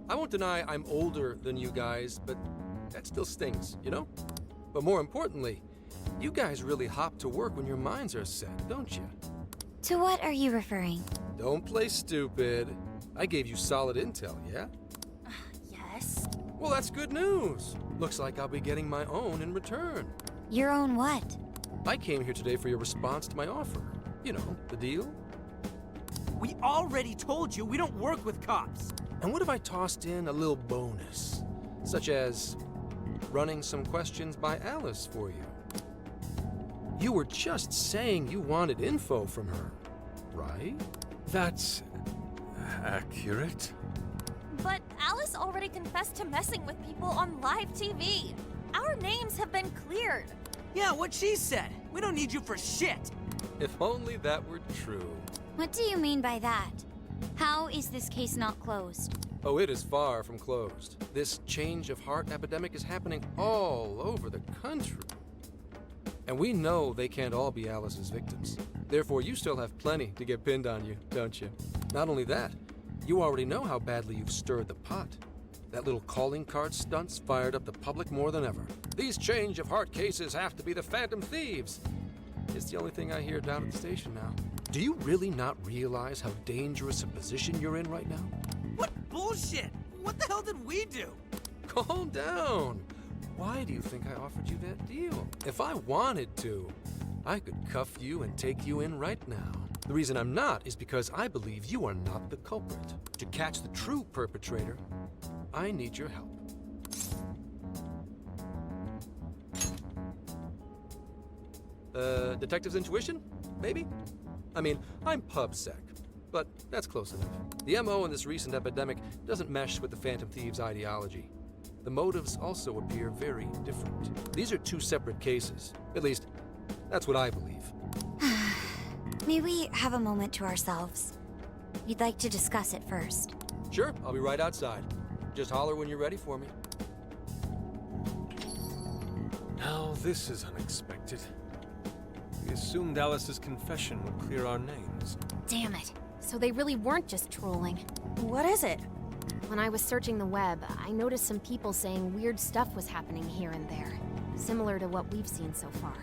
I won't deny I'm older than you guys, but that still stings, you know? But more importantly, you guys really hop to work when your minds are set, don't you? To what are you referring? Don't play stupid. I gave you solid intel, yeah? Yes? Well, that's good news. Looks like I'll be getting my own in return. Your own what? I came here today for your response to my offer. You know, the deal. We already told you we don't work with cops. And what if I tossed in a little bonus? Such as running some questions by Alice for you. You were just saying you wanted info from her, right? That's accurate. But Alice already confessed to messing with people on live TV. Our names have been cleared. Yeah, what she said. We don't need you for shit. If only that were true. What do you mean by that? How is this case not closed? Oh, it is far from closed. This change of heart epidemic is happening all over the country. And we know they can't all be Alice's victims. Therefore, you still have plenty to get pinned on you, don't you? Not only that, you already know how badly you've stirred the pot. That little calling card stunt's fired up the public more than ever. These change of heart cases have to be the Phantom Thieves. It's the only thing I hear down at the station now. Do you really not realize how dangerous a position you're in right now? What bullshit? What the hell did we do? Calm down. Why do you think I offered you that deal? If I wanted to, I could cuff you and take you in right now. The reason I'm not is because I believe you are not the culprit. To catch the true perpetrator, I need your help. Detective's intuition? Maybe? I mean, I'm PubSec, but that's close enough. The MO in this recent epidemic doesn't mesh with the Phantom Thieves' ideology. The motives also appear very different. These are two separate cases. At least, that's what I believe. May we have a moment to ourselves? We'd like to discuss it first. Sure, I'll be right outside. Just holler when you're ready for me. Now this is unexpected. We assumed Alice's confession would clear our names. Damn it. So they really weren't just trolling. What is it? When I was searching the web, I noticed some people saying weird stuff was happening here and there, similar to what we've seen so far.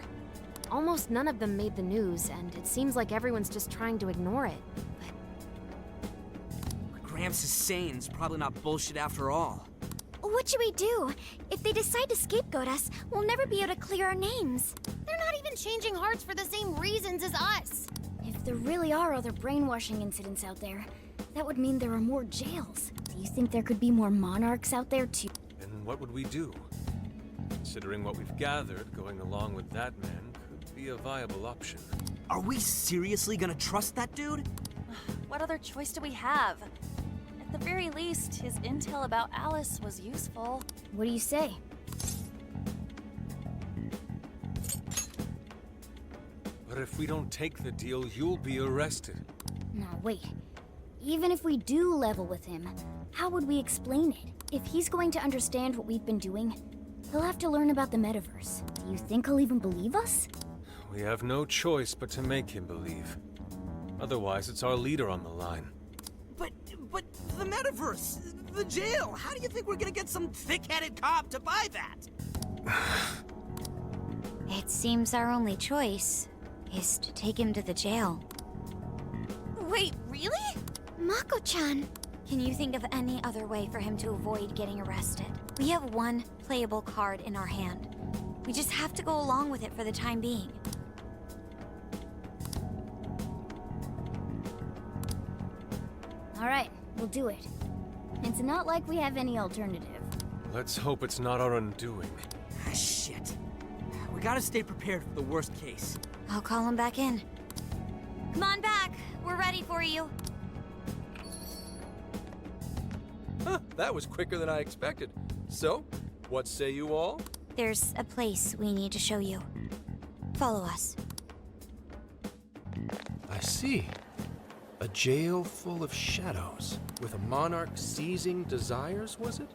Almost none of them made the news, and it seems like everyone's just trying to ignore it. What Gramps is saying is probably not bullshit after all. What should we do? If they decide to scapegoat us, we'll never be able to clear our names. They're not even changing hearts for the same reasons as us. If there really are other brainwashing incidents out there, that would mean there are more jails. Do you think there could be more monarchs out there too? And what would we do? Considering what we've gathered, going along with that man could be a viable option. Are we seriously gonna trust that dude? What other choice do we have? At the very least, his intel about Alice was useful. What do you say? But if we don't take the deal, you'll be arrested. No, wait. Even if we do level with him, how would we explain it? If he's going to understand what we've been doing, he'll have to learn about the metaverse. Do you think he'll even believe us? We have no choice but to make him believe. Otherwise, it's our leader on the line. But the metaverse, the jail, how do you think we're gonna get some thick-headed cop to buy that? It seems our only choice is to take him to the jail. Wait, really? Mako-chan! Can you think of any other way for him to avoid getting arrested? We have one playable card in our hand. We just have to go along with it for the time being. Alright, we'll do it. It's not like we have any alternative. Let's hope it's not our undoing. Ah, shit. We gotta stay prepared for the worst case. I'll call him back in. Come on back. We're ready for you. Huh, that was quicker than I expected. So, what say you all? There's a place we need to show you. Follow us. I see. A jail full of shadows, with a monarch seizing desires, was it?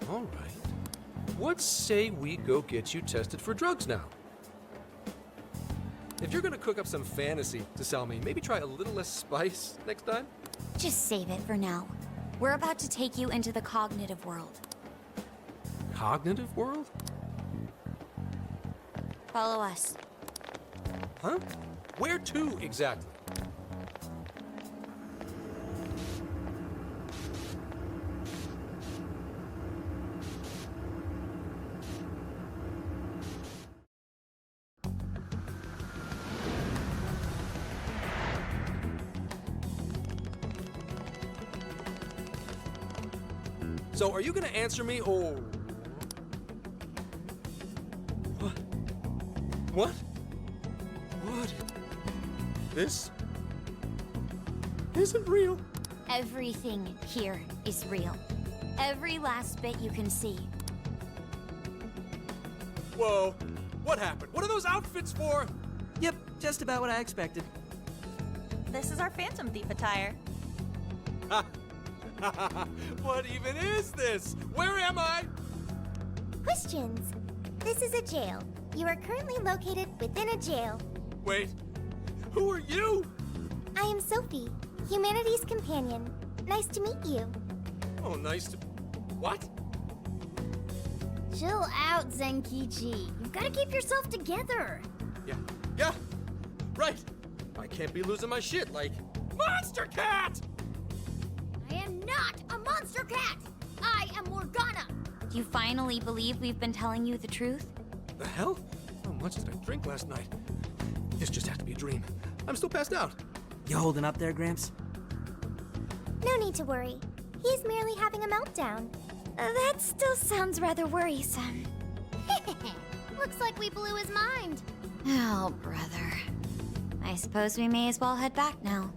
All right. What say we go get you tested for drugs now? If you're gonna cook up some fantasy to sell me, maybe try a little less spice next time? Just save it for now. We're about to take you into the cognitive world. Cognitive world? Follow us. Huh? Where to, exactly? So, are you gonna answer me, or... What? What? What? This isn't real. Everything here is real. Every last bit you can see. Whoa. What happened? What are those outfits for? Yep, just about what I expected. This is our Phantom Thief attire. What even is this? Where am I? Questions. This is a jail. You are currently located within a jail. Wait, who are you? I am Sophie, humanity's companion. Nice to meet you. Oh, nice to... What? Chill out, Zenchinki. You've got to keep yourself together. Yeah, right. I can't be losing my shit like... Monster Cat! I am not a monster cat! I am Morgana! You finally believe we've been telling you the truth? The hell? How much did I drink last night? This just has to be a dream. I'm still passed out. You holding up there, Gramps? No need to worry. He's merely having a meltdown. That still sounds rather worrisome. Looks like we blew his mind. Oh, brother. I suppose we may as well head back now.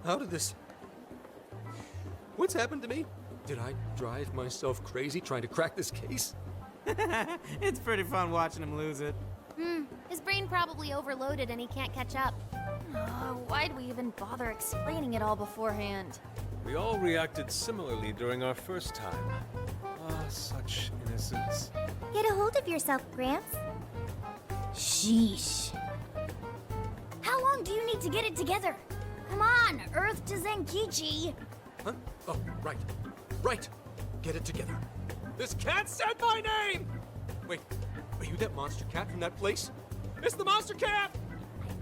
How did this... What's happened to me? Did I drive myself crazy trying to crack this case? It's pretty fun watching him lose it. His brain probably overloaded and he can't catch up. Why'd we even bother explaining it all beforehand? We all reacted similarly during our first time. Ah, such innocence. Get a hold of yourself, Gramps. Sheesh. How long do you need to get it together? Come on, Earth to Zenchinki. Huh? Oh, right. Right. Get it together. This cat said my name! Wait, are you that monster cat from that place? It's the monster cat!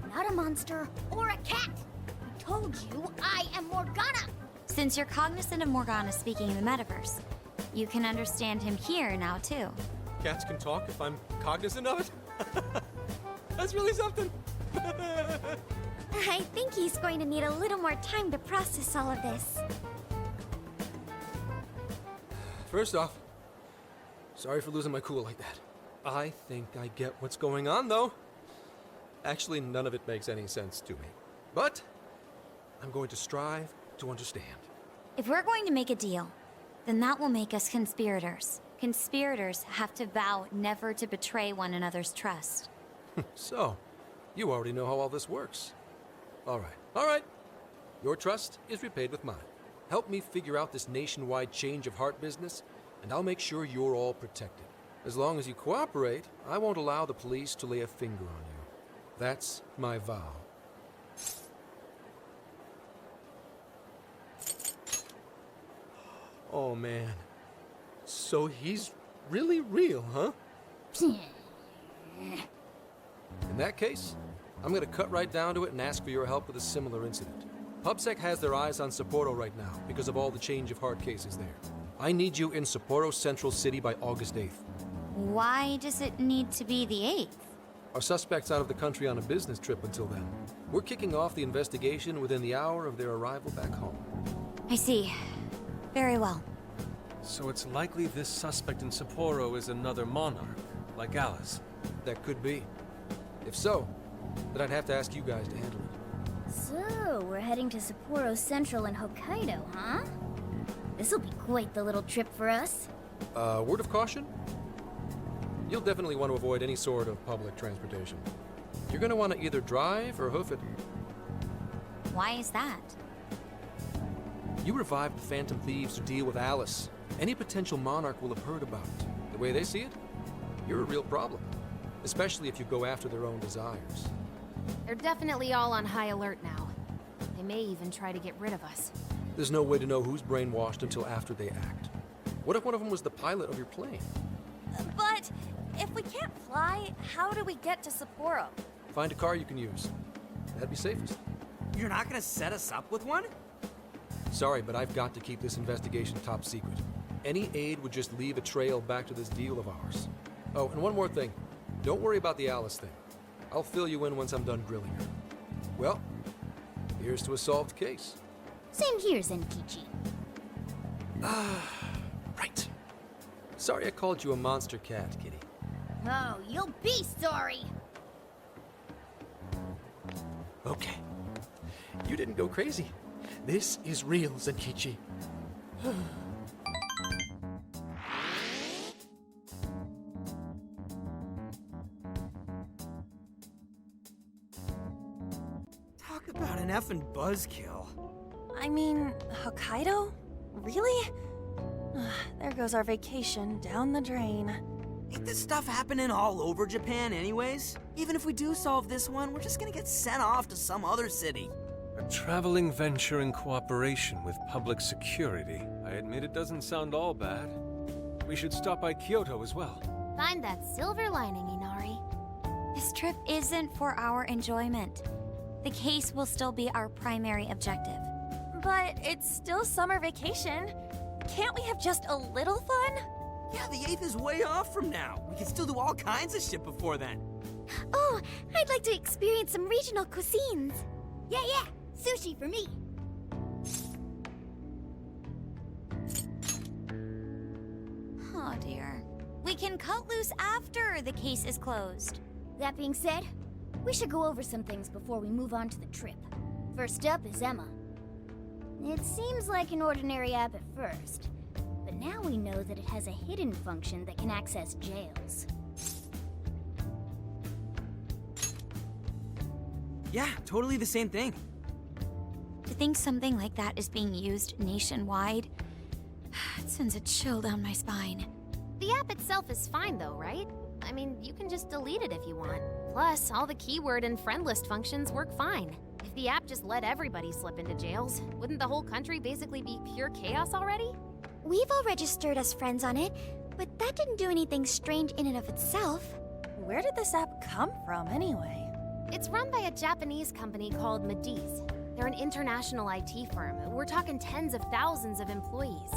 I'm not a monster or a cat. I told you I am Morgana. Since you're cognizant of Morgana speaking in the metaverse, you can understand him here now, too. Cats can talk if I'm cognizant of it? That's really something. I think he's going to need a little more time to process all of this. First off, sorry for losing my cool like that. I think I get what's going on, though. Actually, none of it makes any sense to me. But I'm going to strive to understand. If we're going to make a deal, then that will make us conspirators. Conspirators have to vow never to betray one another's trust. So, you already know how all this works. All right. Your trust is repaid with mine. Help me figure out this nationwide change of heart business, and I'll make sure you're all protected. As long as you cooperate, I won't allow the police to lay a finger on you. That's my vow. Oh, man. So he's really real, huh? In that case, I'm gonna cut right down to it and ask for your help with a similar incident. PubSec has their eyes on Sapporo right now because of all the change of heart cases there. I need you in Sapporo Central City by August 8th. Why does it need to be the 8th? Our suspect's out of the country on a business trip until then. We're kicking off the investigation within the hour of their arrival back home. I see. Very well. So it's likely this suspect in Sapporo is another Monarch, like Alice. That could be. If so, then I'd have to ask you guys to handle it. So, we're heading to Sapporo Central in Hokkaido, huh? This'll be quite the little trip for us. Word of caution? You'll definitely want to avoid any sort of public transportation. You're gonna want to either drive or hoof it. Why is that? You revived the Phantom Thieves to deal with Alice. Any potential Monarch will have heard about it. The way they see it, you're a real problem. Especially if you go after their own desires. They're definitely all on high alert now. They may even try to get rid of us. There's no way to know who's brainwashed until after they act. What if one of them was the pilot of your plane? But if we can't fly, how do we get to Sapporo? Find a car you can use. That'd be safest. You're not gonna set us up with one? Sorry, but I've got to keep this investigation top secret. Any aid would just leave a trail back to this deal of ours. Oh, and one more thing. Don't worry about the Alice thing. I'll fill you in once I'm done grilling her. Well, here's to a solved case. Same here, Zenkichi. Right. Sorry I called you a monster cat, kitty. Oh, you'll be sorry. Okay. You didn't go crazy. This is real, Zenkichi. Talk about an effing buzzkill. I mean, Hokkaido? Really? There goes our vacation down the drain. Ain't this stuff happening all over Japan anyways? Even if we do solve this one, we're just gonna get sent off to some other city. A traveling venture in cooperation with public security. I admit it doesn't sound all bad. We should stop by Kyoto as well. Find that silver lining, Inari. This trip isn't for our enjoyment. The case will still be our primary objective. But it's still summer vacation. Can't we have just a little fun? Yeah, the 8th is way off from now. We can still do all kinds of shit before then. Oh, I'd like to experience some regional cuisines. Yeah, sushi for me. Oh dear. We can cut loose after the case is closed. That being said, we should go over some things before we move on to the trip. First up is Emma. It seems like an ordinary app at first, but now we know that it has a hidden function that can access jails. Yeah, totally the same thing. To think something like that is being used nationwide, it sends a chill down my spine. The app itself is fine though, right? I mean, you can just delete it if you want. Plus, all the keyword and friend list functions work fine. If the app just let everybody slip into jails, wouldn't the whole country basically be pure chaos already? We've all registered as friends on it, but that didn't do anything strange in and of itself. Where did this app come from, anyway? It's run by a Japanese company called Mediz. They're an international IT firm. We're talking tens of thousands of employees.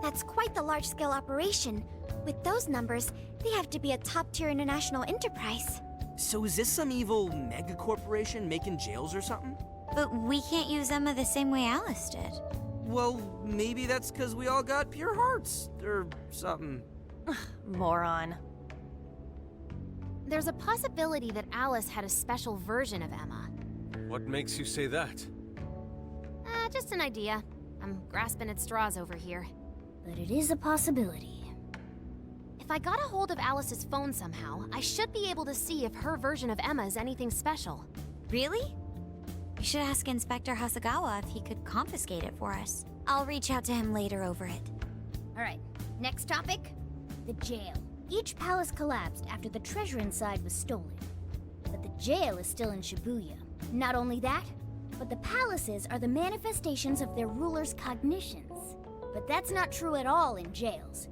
That's quite the large-scale operation. With those numbers, they have to be a top-tier international enterprise. So is this some evil mega corporation making jails or something? But we can't use Emma the same way Alice did. Well, maybe that's because we all got pure hearts, or something. Moron. There's a possibility that Alice had a special version of Emma. What makes you say that? Just an idea. I'm grasping at straws over here. But it is a possibility. If I got a hold of Alice's phone somehow, I should be able to see if her version of Emma is anything special. Really? We should ask Inspector Hasagawa if he could confiscate it for us. I'll reach out to him later over it. Alright, next topic. The jail. Each palace collapsed after the treasure inside was stolen. But the jail is still in Shibuya. Not only that, but the palaces are the manifestations of their rulers' cognitions. But that's not true at all in jails.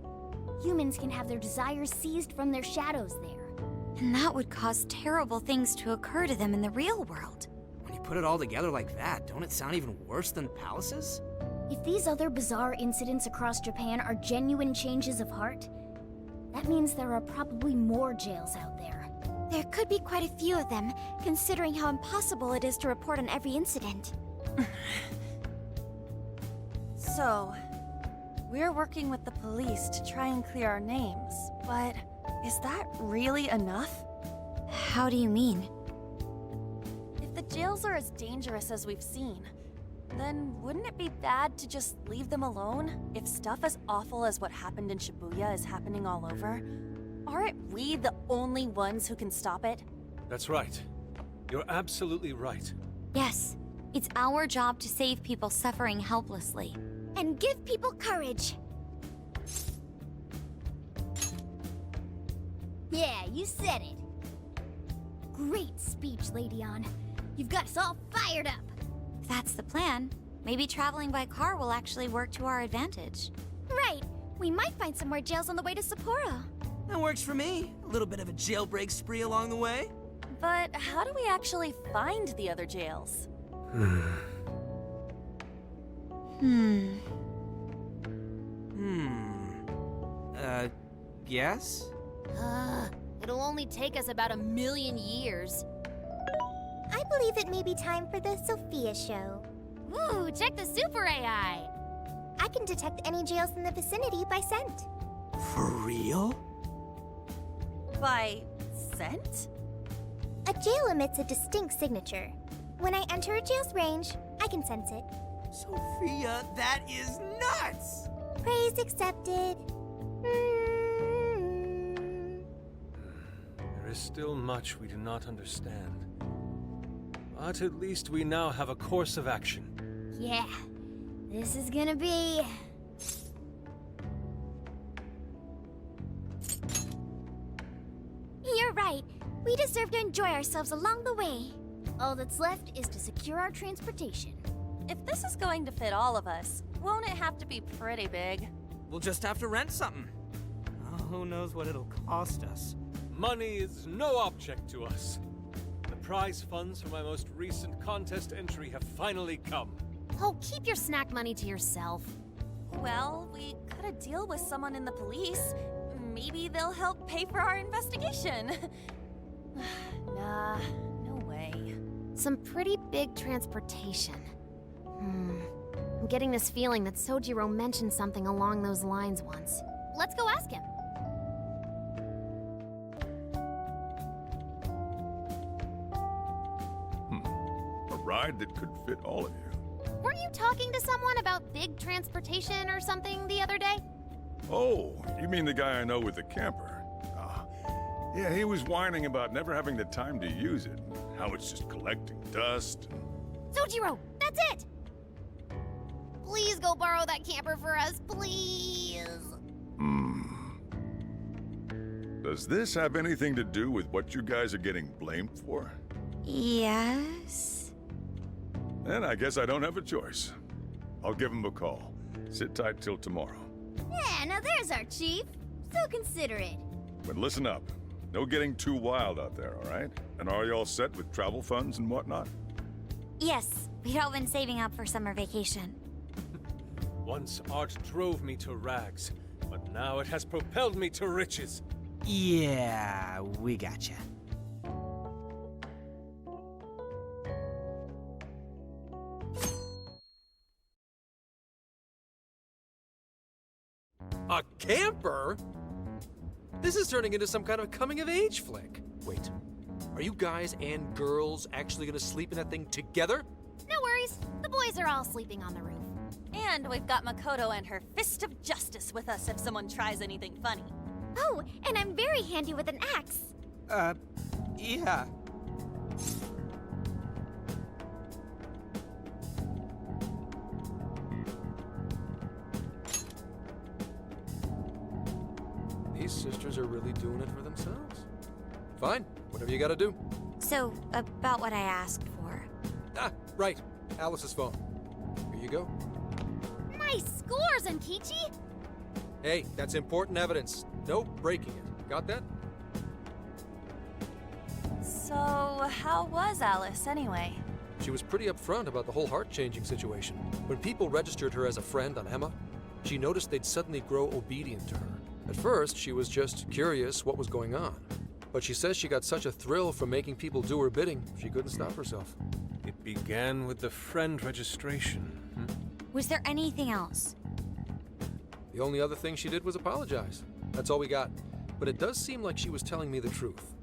Humans can have their desires seized from their shadows there. And that would cause terrible things to occur to them in the real world. When you put it all together like that, don't it sound even worse than palaces? If these other bizarre incidents across Japan are genuine changes of heart, that means there are probably more jails out there. There could be quite a few of them, considering how impossible it is to report on every incident. So, we're working with the police to try and clear our names, but is that really enough? How do you mean? If the jails are as dangerous as we've seen, then wouldn't it be bad to just leave them alone if stuff as awful as what happened in Shibuya is happening all over? Aren't we the only ones who can stop it? That's right. You're absolutely right. Yes, it's our job to save people suffering helplessly. And give people courage. Yeah, you said it. Great speech, Lady Ann. You've got us all fired up. If that's the plan, maybe traveling by car will actually work to our advantage. Right. We might find some more jails on the way to Sapporo. That works for me. A little bit of a jailbreak spree along the way. But how do we actually find the other jails? Yes? It'll only take us about 1,000,000 years. I believe it may be time for the Sophia show. Ooh, check the super AI! I can detect any jails in the vicinity by scent. For real? By scent? A jail emits a distinct signature. When I enter a jail's range, I can sense it. Sophia, that is nuts! Praise accepted. There is still much we do not understand. But at least we now have a course of action. Yeah, this is gonna be... You're right. We deserve to enjoy ourselves along the way. All that's left is to secure our transportation. If this is going to fit all of us, won't it have to be pretty big? We'll just have to rent something. Oh, who knows what it'll cost us. Money is no object to us. The prize funds for my most recent contest entry have finally come. Oh, keep your snack money to yourself. Well, we cut a deal with someone in the police. Maybe they'll help pay for our investigation. Nah, no way. Some pretty big transportation. I'm getting this feeling that Sojiro mentioned something along those lines once. Let's go ask him. A ride that could fit all of you. Weren't you talking to someone about big transportation or something the other day? Oh, you mean the guy I know with the camper? Yeah, he was whining about never having the time to use it. how it's just collecting dust. Sojiro, that's it! Please go borrow that camper for us, please. Does this have anything to do with what you guys are getting blamed for? Yes? Then I guess I don't have a choice. I'll give him a call. Sit tight till tomorrow. Yeah, now there's our chief. So considerate. But listen up. No getting too wild out there, all right? And are you all set with travel funds and whatnot? Yes, we'd all been saving up for summer vacation. Once art drove me to rags, but now it has propelled me to riches. Yeah, we gotcha. A camper? This is turning into some kind of coming-of-age flick. Wait, are you guys and girls actually gonna sleep in that thing together? No worries. The boys are all sleeping on the roof. And we've got Makoto and her fist of justice with us if someone tries anything funny. Oh, and I'm very handy with an axe. Yeah. These sisters are really doing it for themselves. Fine, whatever you gotta do. So, about what I asked for. Ah, right. Alice's phone. Here you go. Nice score, Zenchinki! Hey, that's important evidence. No breaking it. Got that? So, how was Alice anyway? She was pretty upfront about the whole heart-changing situation. When people registered her as a friend on Emma, she noticed they'd suddenly grow obedient to her. At first, she was just curious what was going on. But she says she got such a thrill from making people do her bidding, she couldn't stop herself. It began with the friend registration. Was there anything else? The only other thing she did was apologize. That's all we got. But it does seem like she was telling me the truth.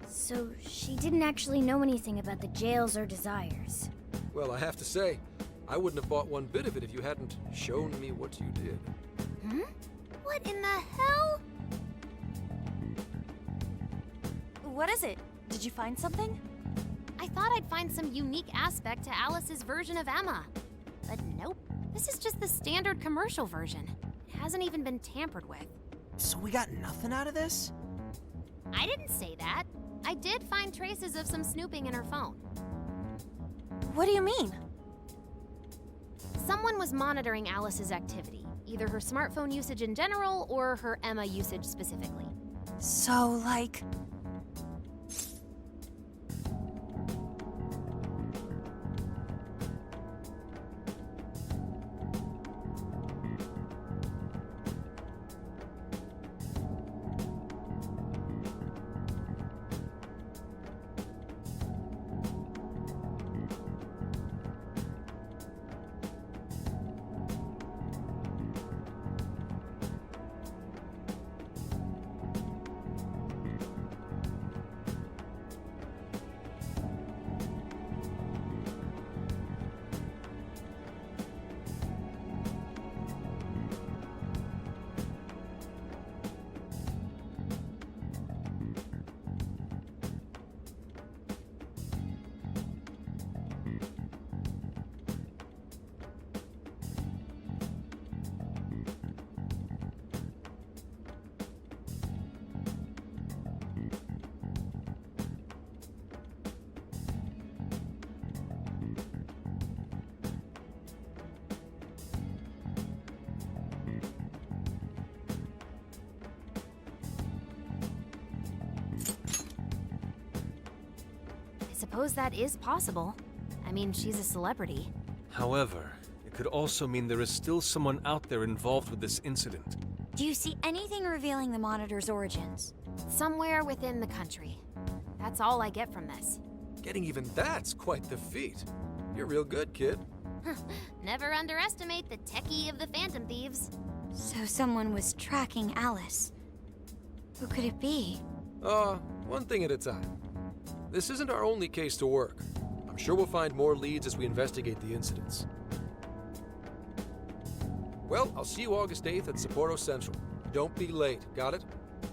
So she didn't actually know anything about the jails or desires. Well, I have to say, I wouldn't have bought one bit of it if you hadn't shown me what you did. What in the hell? What is it? Did you find something? I thought I'd find some unique aspect to Alice's version of Emma. But nope. This is just the standard commercial version. It hasn't even been tampered with. So we got nothing out of this? I didn't say that. I did find traces of some snooping in her phone. What do you mean? Someone was monitoring Alice's activity, either her smartphone usage in general or her Emma usage specifically. So, like... I suppose that is possible. I mean, she's a celebrity. However, it could also mean there is still someone out there involved with this incident. Do you see anything revealing the Monitor's origins? Somewhere within the country. That's all I get from this. Getting even that's quite the feat. You're real good, kid. Never underestimate the techie of the Phantom Thieves. So someone was tracking Alice. Who could it be? One thing at a time. This isn't our only case to work. I'm sure we'll find more leads as we investigate the incidents. Well, I'll see you August 8th at Sapporo Central. Don't be late, got it?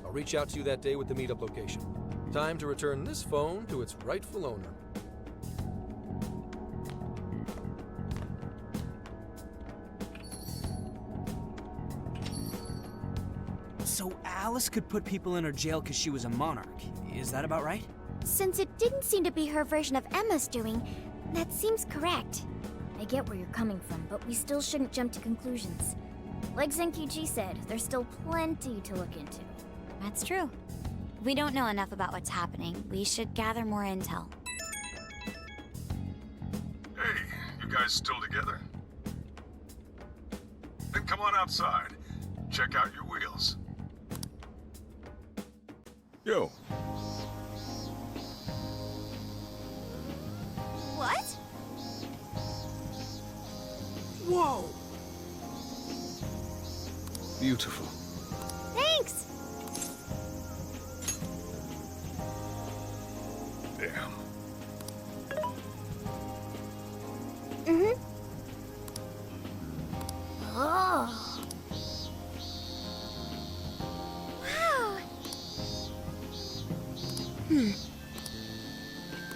I'll reach out to you that day with the meetup location. Time to return this phone to its rightful owner. So Alice could put people in her jail because she was a monarch. Is that about right? Since it didn't seem to be her version of Emma's doing, that seems correct. I get where you're coming from, but we still shouldn't jump to conclusions. Like Zenchinki said, there's still plenty to look into. That's true. We don't know enough about what's happening. We should gather more intel. Hey, you guys still together? Then come on outside. Check out your wheels. Yo. What? Whoa! Beautiful. Thanks! Damn. Mm-hmm. Oh.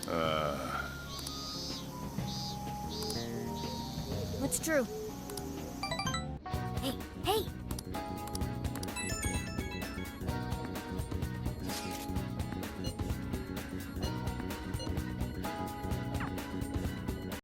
Wow. What's true? Hey,